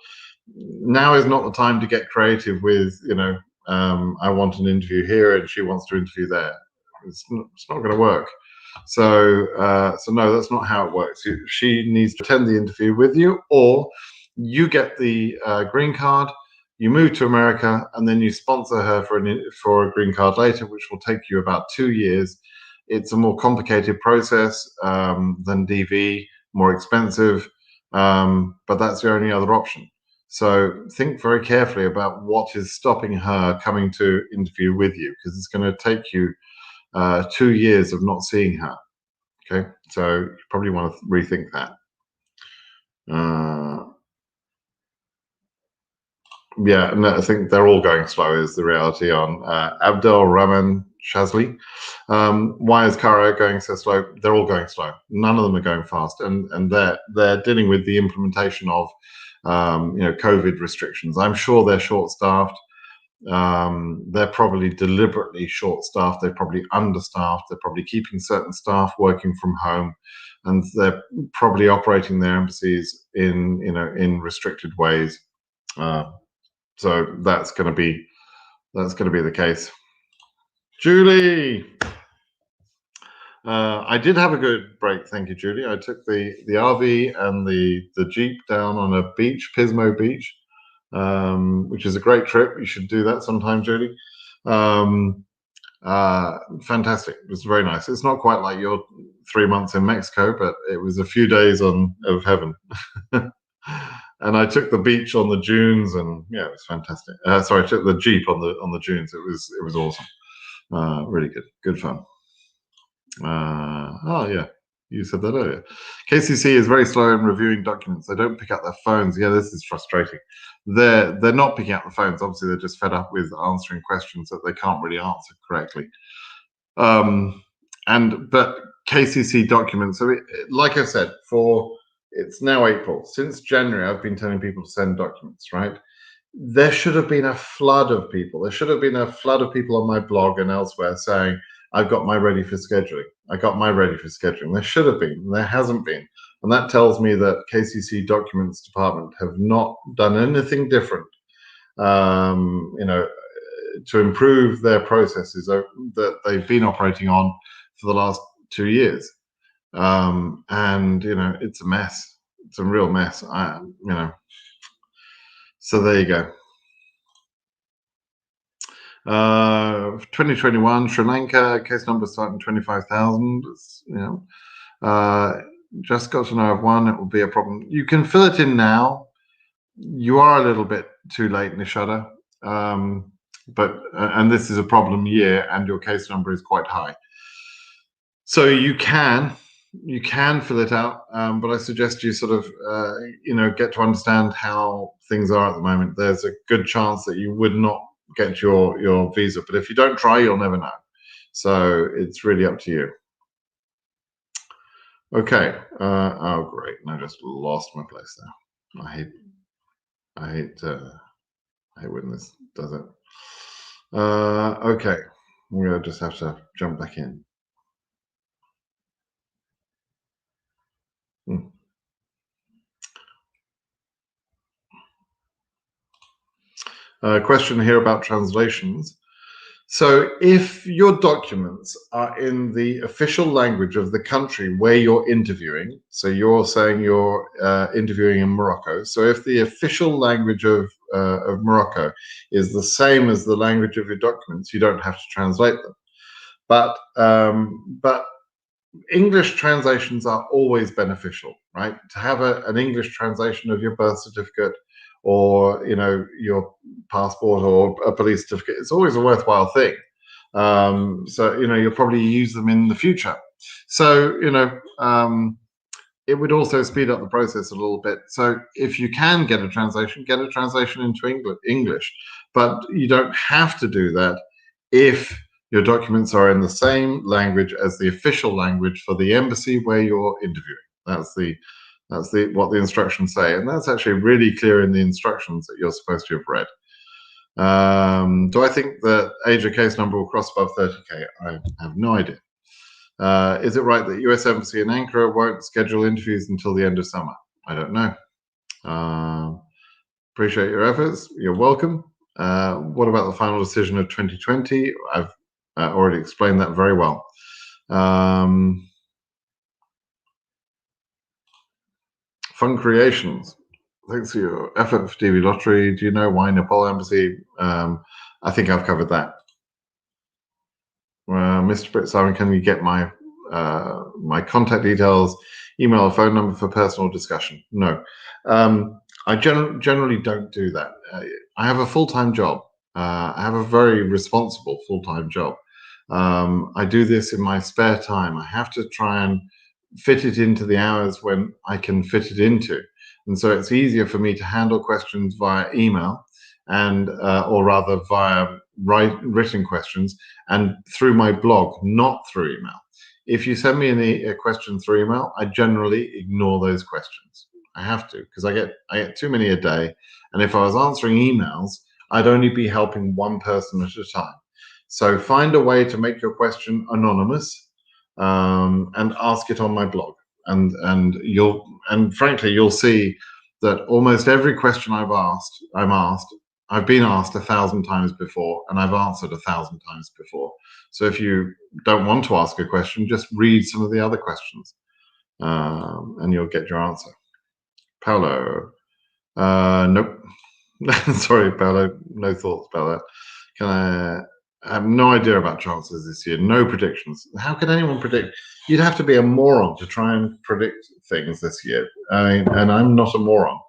Now is not the time to get creative with, I want an interview here and she wants to interview there. It's not going to work. So no, that's not how it works. She needs to attend the interview with you, or you get the green card, you move to America, and then you sponsor her for a green card later, which will take you about 2 years. It's a more complicated process than DV, more expensive, but that's the only other option. So think very carefully about what is stopping her coming to interview with you, because it's going to take you 2 years of not seeing her. Okay, so you probably want to rethink that. Yeah, and I think they're all going slow is the reality on Abdel Rahman Shazli. Why is Cairo going so slow? They're all going slow. None of them are going fast, and they're dealing with the implementation of COVID restrictions. I'm sure they're short-staffed. They're probably deliberately short-staffed. They're probably understaffed. They're probably keeping certain staff working from home, and they're probably operating their embassies in restricted ways. So that's going to be the case. Julie, I did have a good break. Thank you, Julie. I took the RV and the Jeep down on a beach, Pismo Beach, which is a great trip. You should do that sometime, Julie. Fantastic. It was very nice. It's not quite like your 3 months in Mexico, but it was a few days of heaven. And I took the beach on the dunes, and yeah, it was fantastic. Sorry, I took the Jeep on the dunes. It was awesome. Really good fun. Oh yeah, you said that earlier. KCC is very slow in reviewing documents. They don't pick up their phones. Yeah, this is frustrating. They're not picking up the phones. Obviously, they're just fed up with answering questions that they can't really answer correctly. But KCC documents. So, like I said, it's now April. Since January, I've been telling people to send documents, right? There should have been a flood of people. There should have been a flood of people on my blog and elsewhere saying, I've got my ready for scheduling. I got my ready for scheduling. There should have been. There hasn't been. And that tells me that KCC documents department have not done anything different, to improve their processes that they've been operating on for the last 2 years. And it's a mess. It's a real mess. So there you go. 2021 Sri Lanka case number starting 25,000. Just got to know of one. It will be a problem. You can fill it in now. You are a little bit too late, Nishada. But this is a problem year, and your case number is quite high. So you can fill it out, but I suggest you sort of get to understand how things are at the moment. There's a good chance that you would not get your visa, but if you don't try, you'll never know. So it's really up to you. Okay. Oh great! I just lost my place there. I hate when this does it. Okay, we're gonna just have to jump back in. Question here about translations. So if your documents are in the official language of the country where you're interviewing, so you're saying you're interviewing in Morocco. So if the official language of Morocco is the same as the language of your documents, you don't have to translate them. But English translations are always beneficial, right? To have an English translation of your birth certificate or your passport or a police certificate, it's always a worthwhile thing. So you'll probably use them in the future. So it would also speed up the process a little bit. So if you can get a translation into English, but you don't have to do that if your documents are in the same language as the official language for the embassy where you're interviewing. That's what the instructions say, and that's actually really clear in the instructions that you're supposed to have read. Do I think that age of case number will cross above 30K? I have no idea. Is it right that US Embassy in Ankara won't schedule interviews until the end of summer? I don't know. Appreciate your efforts. You're welcome. What about the final decision of 2020? I've already explained that very well. Fun Creations. Thanks for your effort for TV Lottery. Do you know why Nepal Embassy? I think I've covered that. Mr. Britt Simon, can you get my contact details, email or phone number for personal discussion? No. I generally don't do that. I have a full-time job. I have a very responsible full-time job. I do this in my spare time. I have to try and fit it into the hours when I can fit it into. And so it's easier for me to handle questions via email and or rather via written questions and through my blog, not through email. If you send me a question through email, I generally ignore those questions. I have to, because I get too many a day. And if I was answering emails, I'd only be helping one person at a time. So find a way to make your question anonymous and ask it on my blog. And frankly, you'll see that almost every question I've been asked 1,000 times before, and I've answered 1,000 times before. So if you don't want to ask a question, just read some of the other questions, and you'll get your answer. Paolo, nope. Sorry, Paolo, no thoughts about that. I have no idea about chances this year. No predictions. How can anyone predict? You'd have to be a moron to try and predict things this year. And I'm not a moron.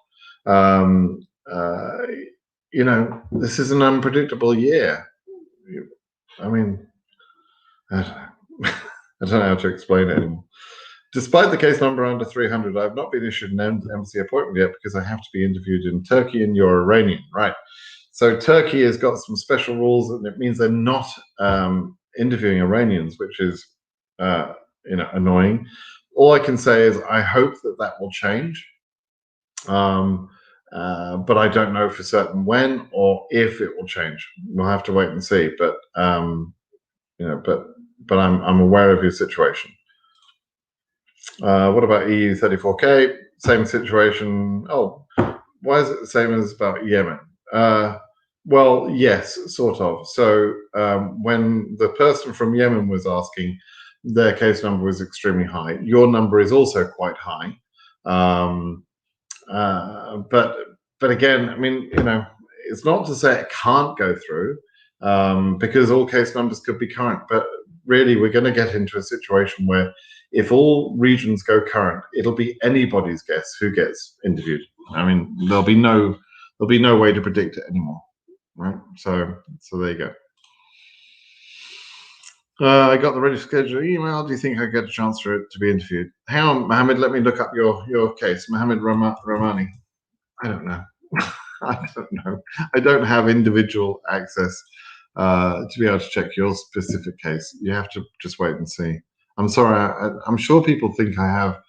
This is an unpredictable year. I mean, I don't know how to explain it anymore. Despite the case number under 300, I've not been issued an embassy appointment yet because I have to be interviewed in Turkey and you're Iranian, right? So Turkey has got some special rules, and it means they're not interviewing Iranians, which is annoying. All I can say is I hope that will change, but I don't know for certain when or if it will change. We'll have to wait and see. But I'm aware of your situation. What about EU 34K? Same situation. Oh, why is it the same as about Yemen? Well, yes, sort of. So when the person from Yemen was asking, their case number was extremely high. Your number is also quite high. But again, I mean, it's not to say it can't go through because all case numbers could be current. But really, we're going to get into a situation where if all regions go current, it'll be anybody's guess who gets interviewed. I mean, there'll be no way to predict it anymore, right? So there you go. I got the ready schedule email. Do you think I get a chance for it to be interviewed? Hang on, Mohammed. Let me look up your case, Mohammed Romani. I don't know. I don't know. I don't have individual access to be able to check your specific case. You have to just wait and see. I'm sorry. I'm sure people think I have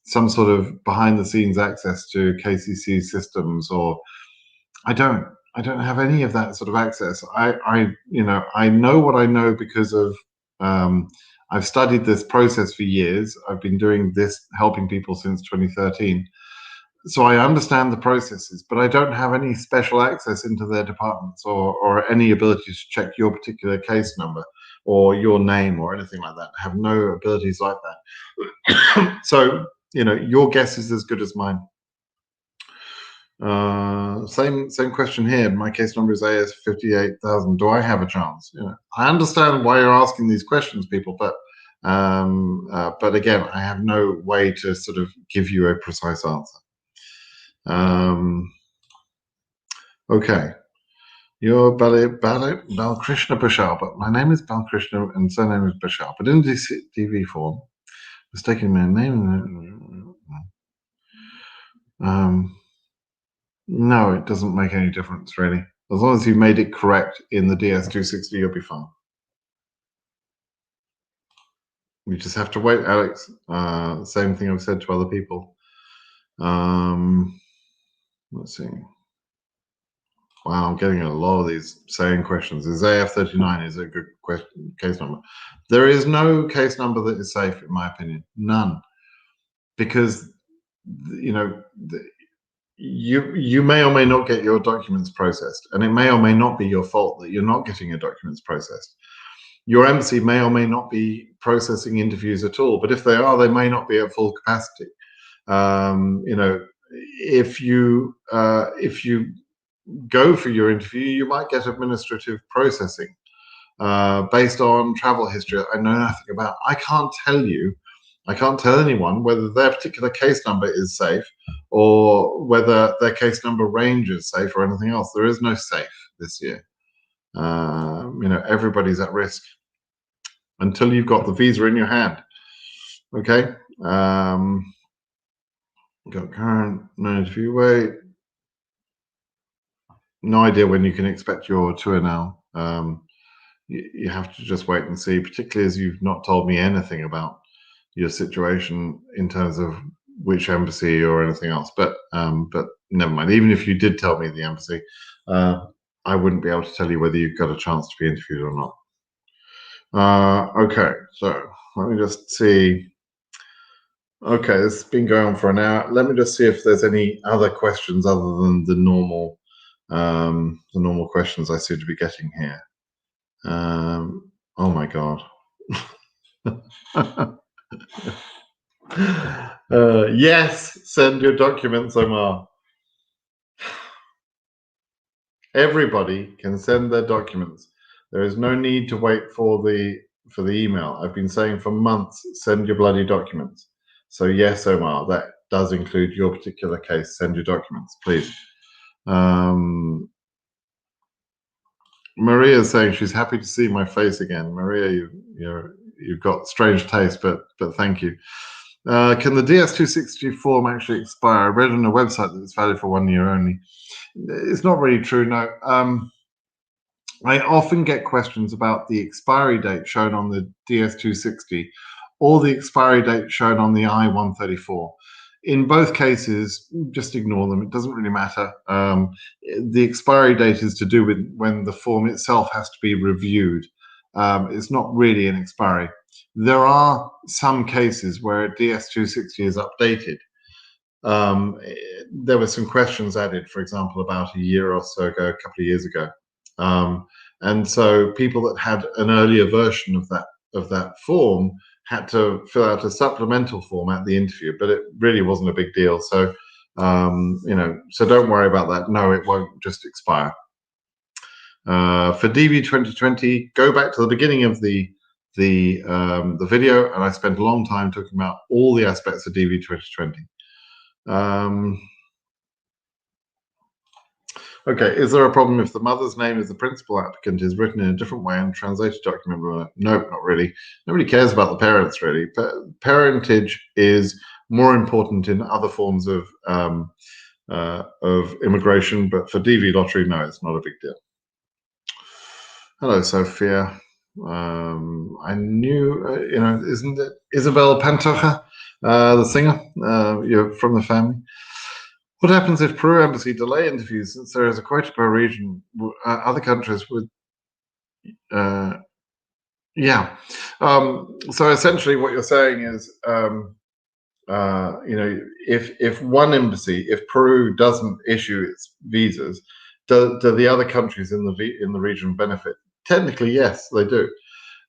some sort of behind-the-scenes access to KCC systems, or I don't have any of that sort of access. I know what I know because of I've studied this process for years. I've been doing this, helping people since 2013. so I understand the processes, but I don't have any special access into their departments or any ability to check your particular case number or your name or anything like that. I have no abilities like that. So, your guess is as good as mine. Same question here. My case number is AS 58,000. Do I have a chance? I understand why you're asking these questions, people, but again, I have no way to sort of give you a precise answer. Okay. You're Balkrishna Bashar, but my name is Balkrishna and surname is Bashar. But in this DV form, mistaking my name. No, it doesn't make any difference really. As long as you made it correct in the DS260, you'll be fine. You just have to wait, Alex. Same thing I've said to other people. Let's see. Wow, I'm getting a lot of these saying questions. Is AF39 is a good case number? There is no case number that is safe, in my opinion. None. Because, you may or may not get your documents processed, and it may or may not be your fault that you're not getting your documents processed. Your embassy may or may not be processing interviews at all, but if they are, they may not be at full capacity. If you go for your interview, you might get administrative processing based on travel history I know nothing about. I can't tell anyone whether their particular case number is safe or whether their case number range is safe or anything else. There is no safe this year. Everybody's at risk until you've got the visa in your hand. Okay. Got current, no interview, wait. No idea when you can expect your tour now. You have to just wait and see, particularly as you've not told me anything about your situation in terms of which embassy or anything else. But never mind. Even if you did tell me the embassy, I wouldn't be able to tell you whether you've got a chance to be interviewed or not. Okay, so let me just see. Okay, this has been going on for an hour. Let me just see if there's any other questions other than the normal questions I seem to be getting here. Oh my God. Yes, send your documents, Omar. Everybody can send their documents. There is no need to wait for the email. I've been saying for months, send your bloody documents. So yes, Omar, that does include your particular case. Send your documents, please. Maria's saying she's happy to see my face again. Maria, you've got strange taste, but thank you. Can the DS260 form actually expire? I read on a website that it's valid for 1 year only. It's not really true, no. I often get questions about the expiry date shown on the DS260 or the expiry date shown on the I-134. In both cases, just ignore them. It doesn't really matter. The expiry date is to do with when the form itself has to be reviewed. It's not really an expiry. There are some cases where a DS260 is updated. There were some questions added, for example, about a year or so ago, a couple of years ago. And so people that had an earlier version of that form had to fill out a supplemental form at the interview, but it really wasn't a big deal. So, so don't worry about that. No, it won't just expire. For DV 2020, go back to the beginning of the video, and I spent a long time talking about all the aspects of DV 2020. Okay, is there a problem if the mother's name is the principal applicant is written in a different way and translated document? No, not really. Nobody cares about the parents, really. Parentage is more important in other forms of immigration, but for DV lottery, no, it's not a big deal. Hello, Sophia. I knew, isn't it Isabel Pantoja, the singer? You're from the family. What happens if Peru embassy delay interviews since there is a quota per region? Other countries would, yeah. So essentially, what you're saying is if one embassy, if Peru doesn't issue its visas, do the other countries in the region benefit? Technically, yes, they do.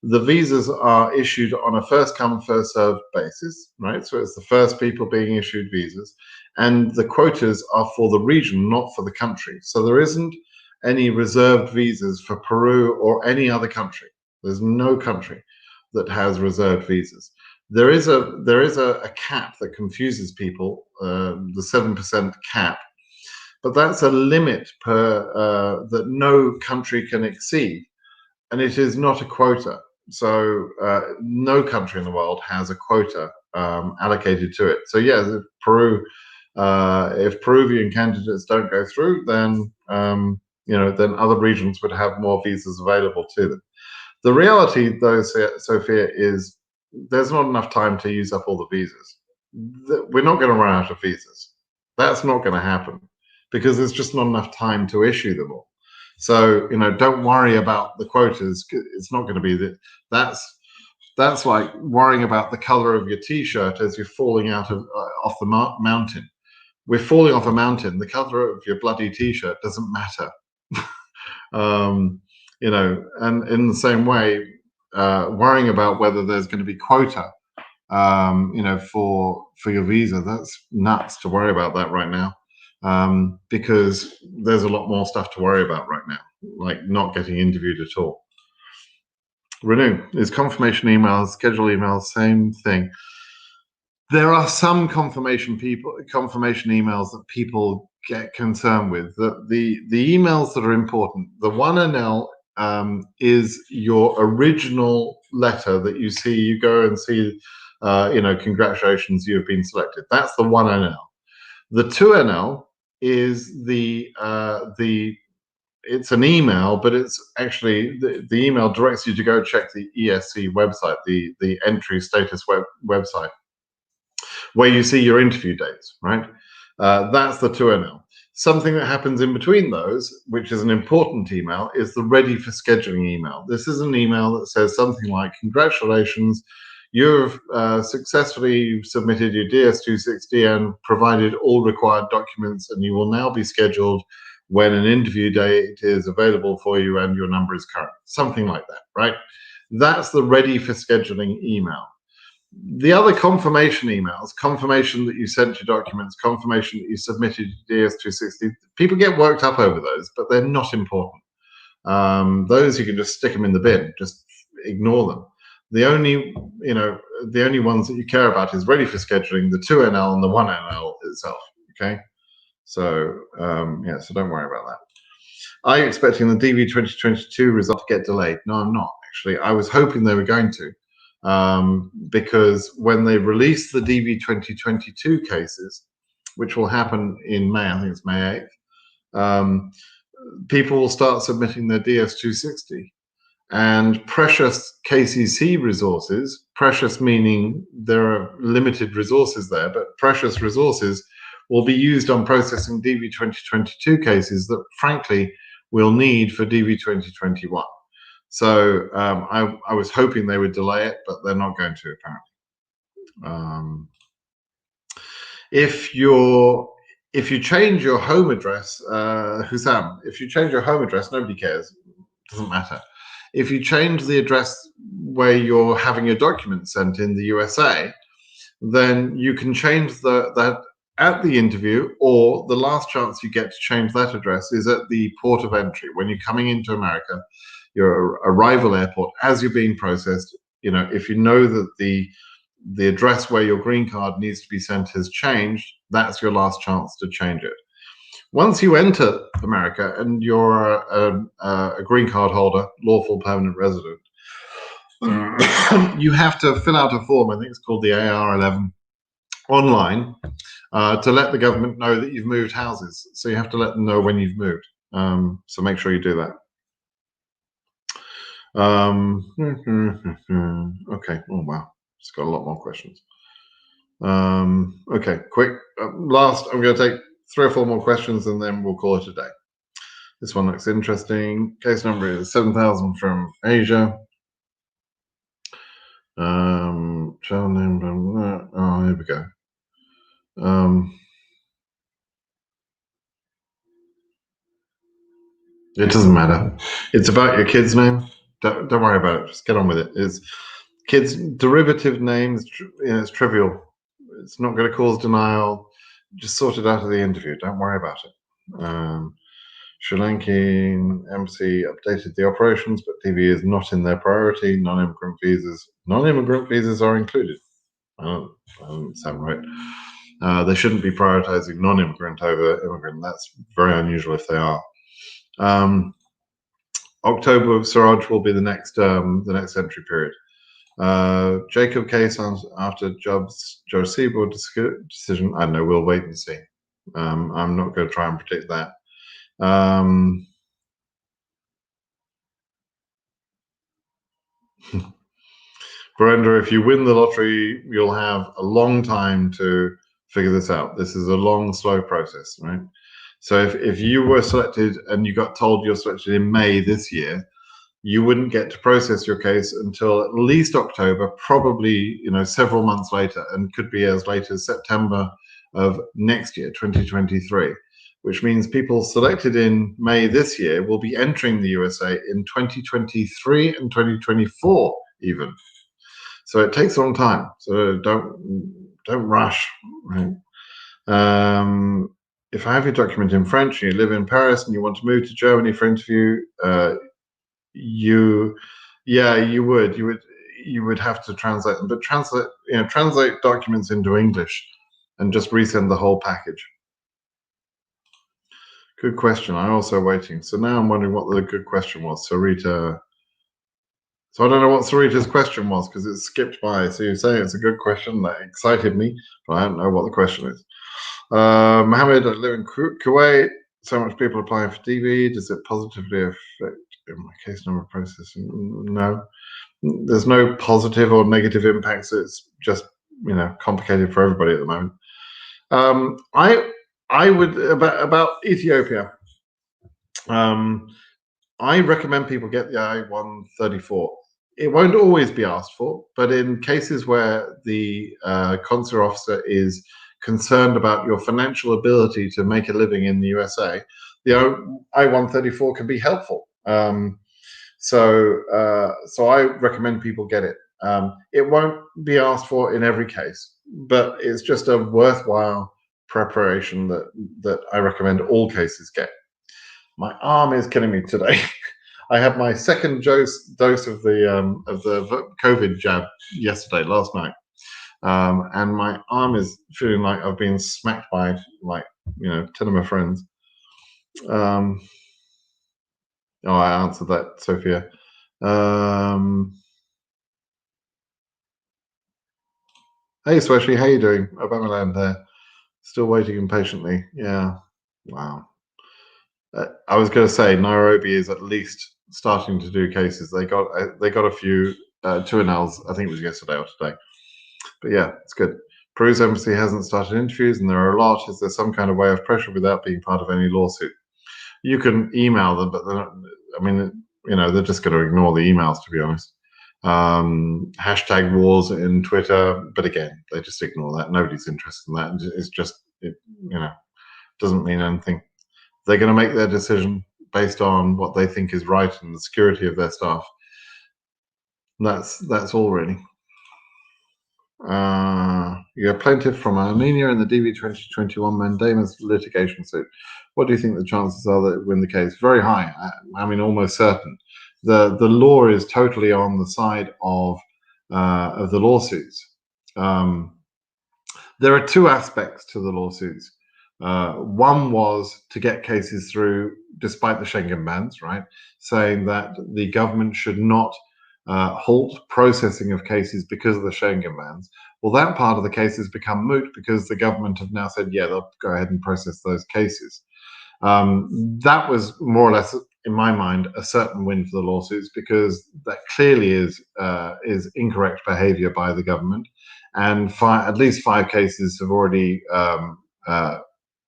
The visas are issued on a first come, first served basis, right? So it's the first people being issued visas, and the quotas are for the region, not for the country. So there isn't any reserved visas for Peru or any other country. There's no country that has reserved visas. There is a cap that confuses people, the 7% cap, but that's a limit that no country can exceed, and it is not a quota. So no country in the world has a quota allocated to it. So yes, if Peruvian candidates don't go through, then then other regions would have more visas available to them. The reality, though, Sophia, is there's not enough time to use up all the visas. We're not going to run out of visas. That's not going to happen because there's just not enough time to issue them all. So don't worry about the quotas. It's not going to be that. That's like worrying about the color of your T-shirt as you're falling out off the mountain. We're falling off a mountain. The color of your bloody T-shirt doesn't matter. And in the same way, worrying about whether there's going to be quota, for your visa, that's nuts to worry about that right now, because there's a lot more stuff to worry about right now, like not getting interviewed at all. Renew is confirmation emails, schedule emails, same thing. There are some confirmation emails that people get concerned with. The emails that are important, the 1NL is your original letter that you see. You go and see, congratulations, you have been selected. That's the 1NL. The 2NL is it's an email, but it's actually the email directs you to go check the ESC website, the entry status website, where you see your interview dates, right? That's the 2NL. Something that happens in between those, which is an important email, is the ready for scheduling email. This is an email that says something like, congratulations, you've successfully submitted your DS-260 and provided all required documents, and you will now be scheduled when an interview date is available for you and your number is current. Something like that, right? That's the ready for scheduling email. The other confirmation emails, confirmation that you sent your documents, confirmation that you submitted your DS-260, people get worked up over those, but they're not important. Those you can just stick them in the bin, just ignore them. The only ones that you care about is ready for scheduling, the 2NL and the 1NL itself. Okay, so so don't worry about that. Are you expecting the DV 2022 result to get delayed? No, I'm not actually. I was hoping they were going to, because when they release the DV 2022 cases, which will happen in May, I think it's May 8th, people will start submitting their DS-260. And precious KCC resources, precious meaning there are limited resources there, but precious resources will be used on processing DV 2022 cases that, frankly, we'll need for DV 2021. So I was hoping they would delay it, but they're not going to, apparently. If you change your home address, Hussam, if you change your home address, nobody cares. It doesn't matter. If you change the address where you're having your documents sent in the USA, then you can change that at the interview, or the last chance you get to change that address is at the port of entry. When you're coming into America, your arrival airport, as you're being processed, if you know that the address where your green card needs to be sent has changed, that's your last chance to change it. Once you enter America and you're a green card holder, lawful permanent resident, you have to fill out a form, I think it's called the AR11, online, to let the government know that you've moved houses. So you have to let them know when you've moved. So make sure you do that. Okay. Oh, wow. It's got a lot more questions. Okay, quick. Last, I'm going to take 3 or 4 more questions and then we'll call it a day. This one looks interesting. Case number is 7,000 from Asia. Child name, oh, here we go. It doesn't matter. It's about your kid's name. Don't worry about it. Just get on with it. It's kids' derivative names. It's trivial. It's not going to cause denial. Just sort it out at the interview. Don't worry about it. Sri Lankan embassy updated the operations, but DV is not in their priority. Non-immigrant visas are included. I don't sound right. They shouldn't be prioritizing non-immigrant over immigrant. That's very unusual if they are. October Siraj will be the next entry period. Jacob case after Josibo decision. I don't know. We'll wait and see. I'm not going to try and predict that. Brenda, if you win the lottery, you'll have a long time to figure this out. This is a long, slow process, right? So if you were selected and you got told you're selected in May this year, you wouldn't get to process your case until at least October, probably several months later, and could be as late as September of next year, 2023, which means people selected in May this year will be entering the USA in 2023 and 2024 even. So it takes a long time. So don't rush, right? If I have your document in French and you live in Paris and you want to move to Germany for interview, you would have to translate them, but translate documents into English and just resend the whole package. Good question. I'm also waiting. So now I'm wondering what the good question was. Sarita. So I don't know what Sarita's question was because it skipped by. So you're saying it's a good question that excited me, but I don't know what the question is. Mohammed, I live in Kuwait. So much people applying for DV. Does it positively affect in my case number processing? No, there's no positive or negative impacts. It's just complicated for everybody at the moment. I would about Ethiopia. I recommend people get the I-134. It won't always be asked for, but in cases where the consular officer is concerned about your financial ability to make a living in the USA, the I-134 can be helpful. So I recommend people get it. It won't be asked for in every case, but it's just a worthwhile preparation that I recommend all cases get. My arm is killing me today. I had my second dose of the COVID jab last night, and my arm is feeling like I've been smacked by 10 of my friends. Oh, I answered that, Sophia. Hey, Sweshi, how you doing? Obamaland there. Still waiting impatiently. Yeah. Wow. I was going to say Nairobi is at least starting to do cases. They got a few 2NLs. I think it was yesterday or today. But yeah, it's good. Peru's embassy hasn't started interviews, and there are a lot. Is there some kind of way of pressure without being part of any lawsuit? You can email them, but they're not, they're just going to ignore the emails, to be honest. Hashtag wars in Twitter, but again, they just ignore that. Nobody's interested in that. It's just, doesn't mean anything. They're going to make their decision based on what they think is right and the security of their staff. That's all really. You have plaintiff from Armenia in the DV 2021 mandamus litigation suit. What do you think the chances are that it win the case? Very high. Almost certain. The law is totally on the side of the lawsuits. There are two aspects to the lawsuits. One was to get cases through despite the Schengen bans, right? Saying that the government should not halt processing of cases because of the Schengen bans. Well, that part of the case has become moot because the government have now said, yeah, they'll go ahead and process those cases. That was more or less, in my mind, a certain win for the lawsuits because that clearly is incorrect behavior by the government. And at least 5 cases have already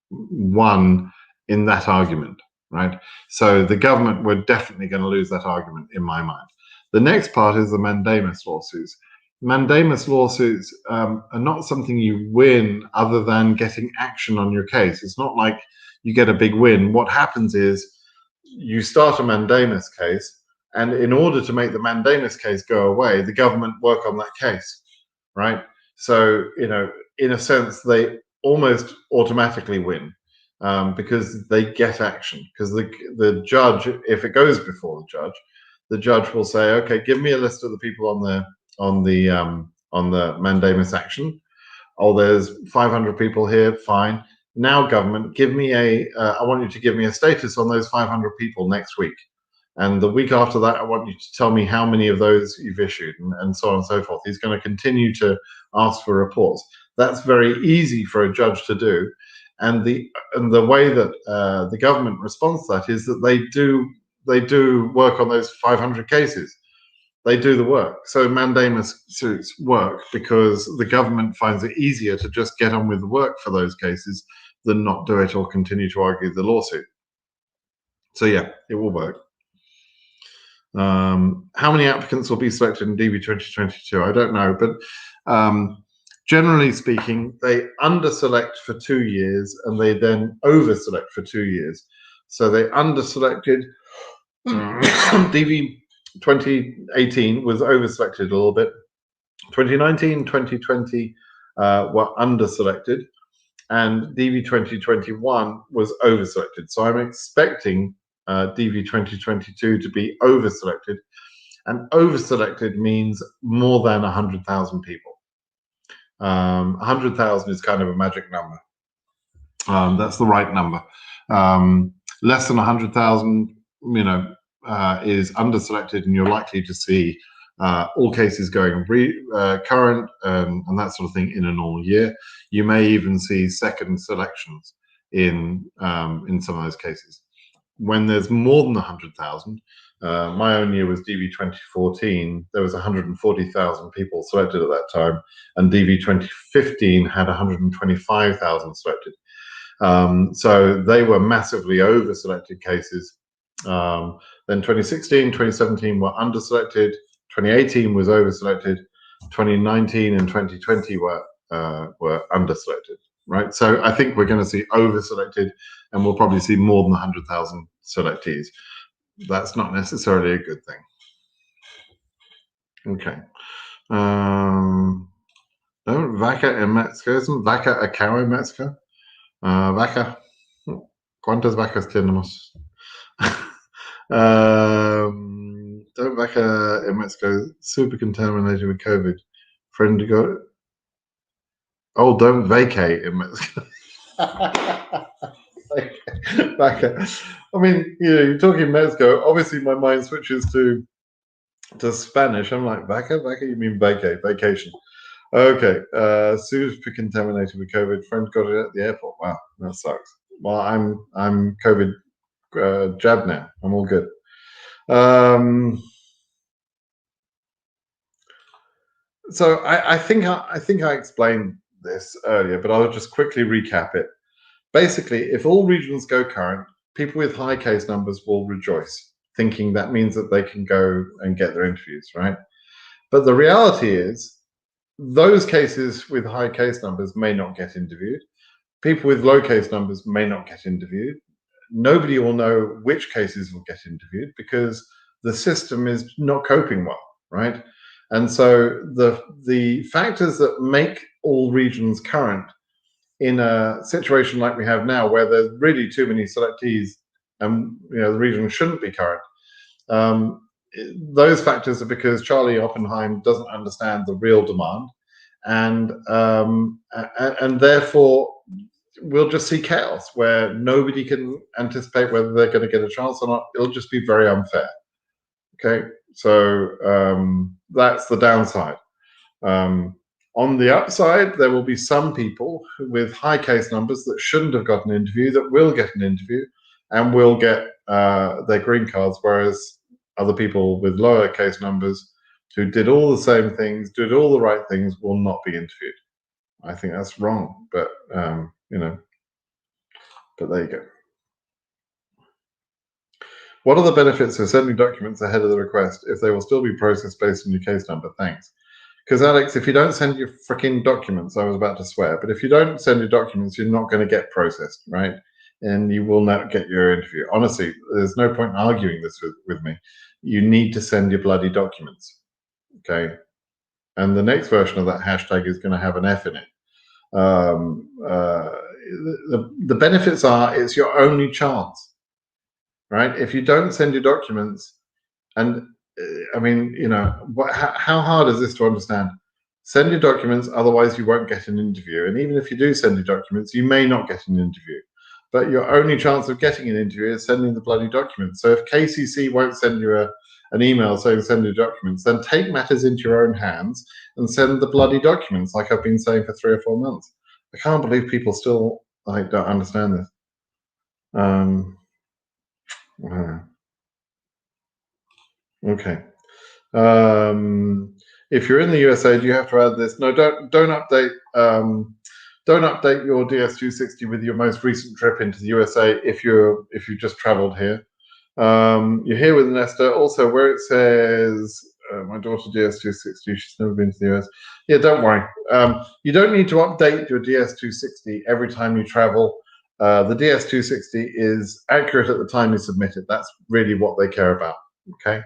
won in that argument, right? So the government were definitely going to lose that argument in my mind. The next part is the mandamus lawsuits. mandamus lawsuits are not something you win other than getting action on your case. It's not like you get a big win. What happens is you start a mandamus case, and in order to make the mandamus case go away, the government work on that case, right? So, in a sense, they almost automatically win because they get action. Because the judge, if it goes before the judge will say, okay, give me a list of the people on the mandamus action. Oh, there's 500 people here. Fine. Now, government, give me I want you to give me a status on those 500 people next week. And the week after that, I want you to tell me how many of those you've issued, and so on and so forth. He's going to continue to ask for reports. That's very easy for a judge to do. And the way that the government responds to that is that they do work on those 500 cases. They do the work. So mandamus suits work because the government finds it easier to just get on with the work for those cases than not do it or continue to argue the lawsuit. So yeah, it will work. How many applicants will be selected in DV 2022? I don't know, but generally speaking, they underselect for 2 years and they then overselect for 2 years. So they underselected. DV 2018 was overselected a little bit. 2019, 2020 were underselected, and DV 2021 was overselected. So I'm expecting DV 2022 to be overselected, and overselected means more than 100,000 people. 100,000 is kind of a magic number. That's the right number. Less than 100,000, is underselected, and you're likely to see all cases going current and that sort of thing in a normal year. You may even see second selections in some of those cases. When there's more than 100,000, my own year was DV 2014. There was 140,000 people selected at that time, and DV 2015 had 125,000 selected. So they were massively over-selected cases. Then 2016, 2017 were underselected. 2018 was over-selected. 2019 and 2020 were underselected. Right, so I think we're going to see over-selected, and we'll probably see more than 100,000 selectees. That's not necessarily a good thing. Okay. Vaca en México, ¿isn't vaca a cow in Mexico? Vaca. ¿Cuántas vacas tenemos? Don't vaca in Mexico, super contaminated with COVID. Friend to go. Oh, don't vacate in Mexico. Vaca. I mean, you're talking Mexico. Obviously, my mind switches to Spanish. I'm like, vaca? Vaca? You mean vacate, vacation. Okay. Super contaminated with COVID. Friend got it at the airport. Wow, that sucks. Well, I'm COVID jabbed now. I'm all good. So I think I explained this earlier, but I'll just quickly recap it. Basically, if all regions go current, people with high case numbers will rejoice, thinking that means that they can go and get their interviews, right? But the reality is, those cases with high case numbers may not get interviewed. People with low case numbers may not get interviewed. Nobody will know which cases will get interviewed because the system is not coping well, right? And so the factors that make all regions current in a situation like we have now, where there's really too many selectees and the region shouldn't be current, those factors are because Charlie Oppenheim doesn't understand the real demand, and therefore we'll just see chaos where nobody can anticipate whether they're going to get a chance or not. It'll just be very unfair. Okay, so that's the downside. On the upside, there will be some people with high case numbers that shouldn't have got an interview that will get an interview and will get their green cards, whereas other people with lower case numbers who did all the same things, did all the right things, will not be interviewed. I think that's wrong, but but there you go. What are the benefits of sending documents ahead of the request if they will still be processed based on your case number? Thanks. Because Alex, if you don't send your freaking documents, I was about to swear, but if you don't send your documents, you're not going to get processed, right? And you will not get your interview. Honestly, there's no point in arguing this with me. You need to send your bloody documents, okay? And the next version of that hashtag is going to have an F in it. The benefits are it's your only chance, right? If you don't send your documents, and I mean, you know, how hard is this to understand? Send your documents, otherwise you won't get an interview. And even if you do send your documents, you may not get an interview. But your only chance of getting an interview is sending the bloody documents. So if KCC won't send you an email saying send your documents, then take matters into your own hands and send the bloody documents, like I've been saying for 3 or 4 months. I can't believe people still don't understand this. Okay. If you're in the USA, do you have to add this? No, don't update. Don't update your DS260 with your most recent trip into the USA if you just traveled here. You're here with Nesta. Also, where it says my daughter DS260, she's never been to the US. Yeah, don't worry. You don't need to update your DS260 every time you travel. The DS260 is accurate at the time you submit it. That's really what they care about. Okay.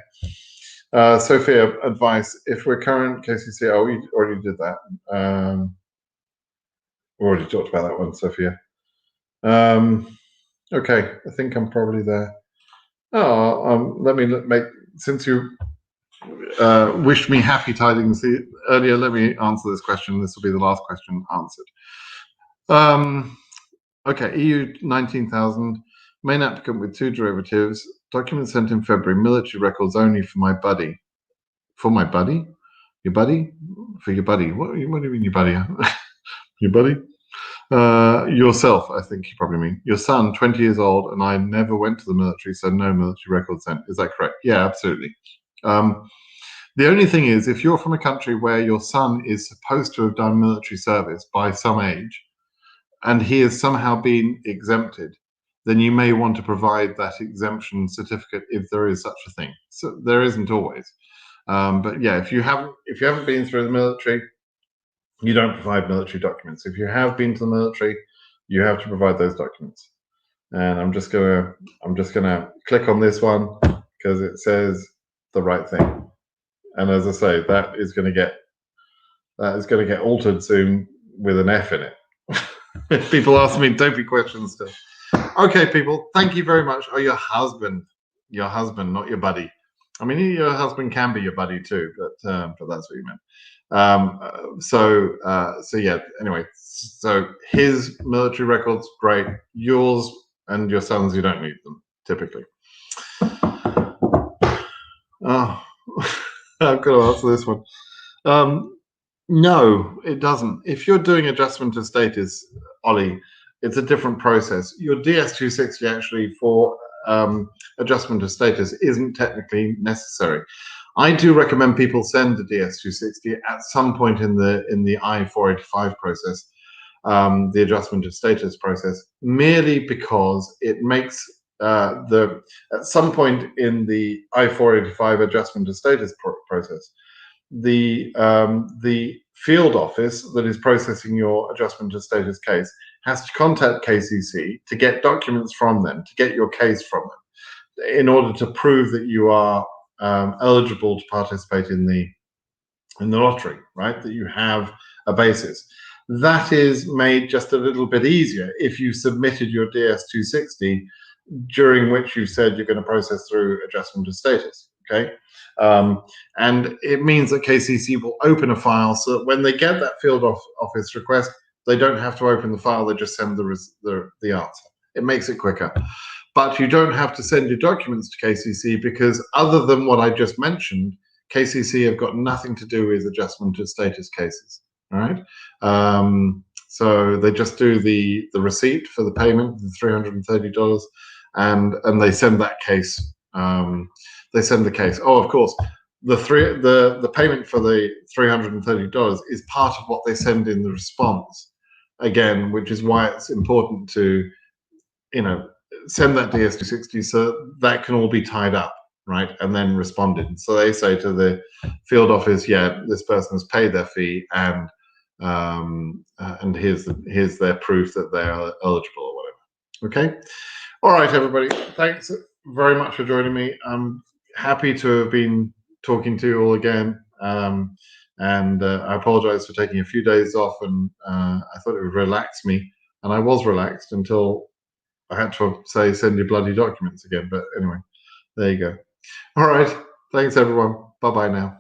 Sophia, advice. If we're current KCC, oh, we already did that. We already talked about that one, Sophia. Okay, I think I'm probably there. Oh, let me make, since you wished me happy tidings earlier, let me answer this question. This will be the last question answered. Okay, EU 19,000, main applicant with 2 derivatives, documents sent in February, military records only for my buddy. For my buddy? Your buddy? For your buddy? What do you mean your buddy? Your buddy? Yourself, I think you probably mean. Your son, 20 years old, and I never went to the military, so no military records sent. Is that correct? Yeah, absolutely. The only thing is, if you're from a country where your son is supposed to have done military service by some age, and he has somehow been exempted, then you may want to provide that exemption certificate if there is such a thing. So there isn't always. But yeah, if you haven't been through the military, you don't provide military documents. If you have been to the military, you have to provide those documents. And I'm just gonna click on this one because it says the right thing. And as I say, that is gonna get altered soon with an F in it. People ask me dopey questions still. Okay, people, thank you very much. Oh, your husband, not your buddy. I mean, your husband can be your buddy too, but that's what you meant. So yeah. Anyway, so his military records, great. Yours and your son's, you don't need them typically. Oh, I've got to answer this one. No, it doesn't. If you're doing adjustment of status, Ollie, it's a different process. Your DS260 actually for adjustment of status isn't technically necessary. I do recommend people send the DS260 at some point in the I-485 process, the adjustment of status process, merely because it makes at some point in the I-485 adjustment of status process, the field office that is processing your adjustment of status case has to contact KCC to get documents from them, to get your case from them, in order to prove that you are eligible to participate in the lottery, right? That you have a basis. That is made just a little bit easier if you submitted your DS260 during which you said you're going to process through adjustment of status. Okay, and it means that KCC will open a file so that when they get that field office request, they don't have to open the file, they just send the answer. It makes it quicker. But you don't have to send your documents to KCC because other than what I just mentioned, KCC have got nothing to do with adjustment of status cases, all right? So they just do the receipt for the payment, the $330, and they send that case. They send the case. Oh, of course, the payment for the $330 is part of what they send in the response. Again, which is why it's important to, send that DS260 so that can all be tied up. right, and then responded. So they say to the field office, yeah, this person has paid their fee, and here's their proof that they are eligible or whatever. Okay, all right, everybody. Thanks very much for joining me. I'm happy to have been talking to you all again. And I apologize for taking a few days off, and I thought it would relax me, and I was relaxed until I had to say send your bloody documents again. But anyway, there you go. All right. Thanks, everyone. Bye-bye now.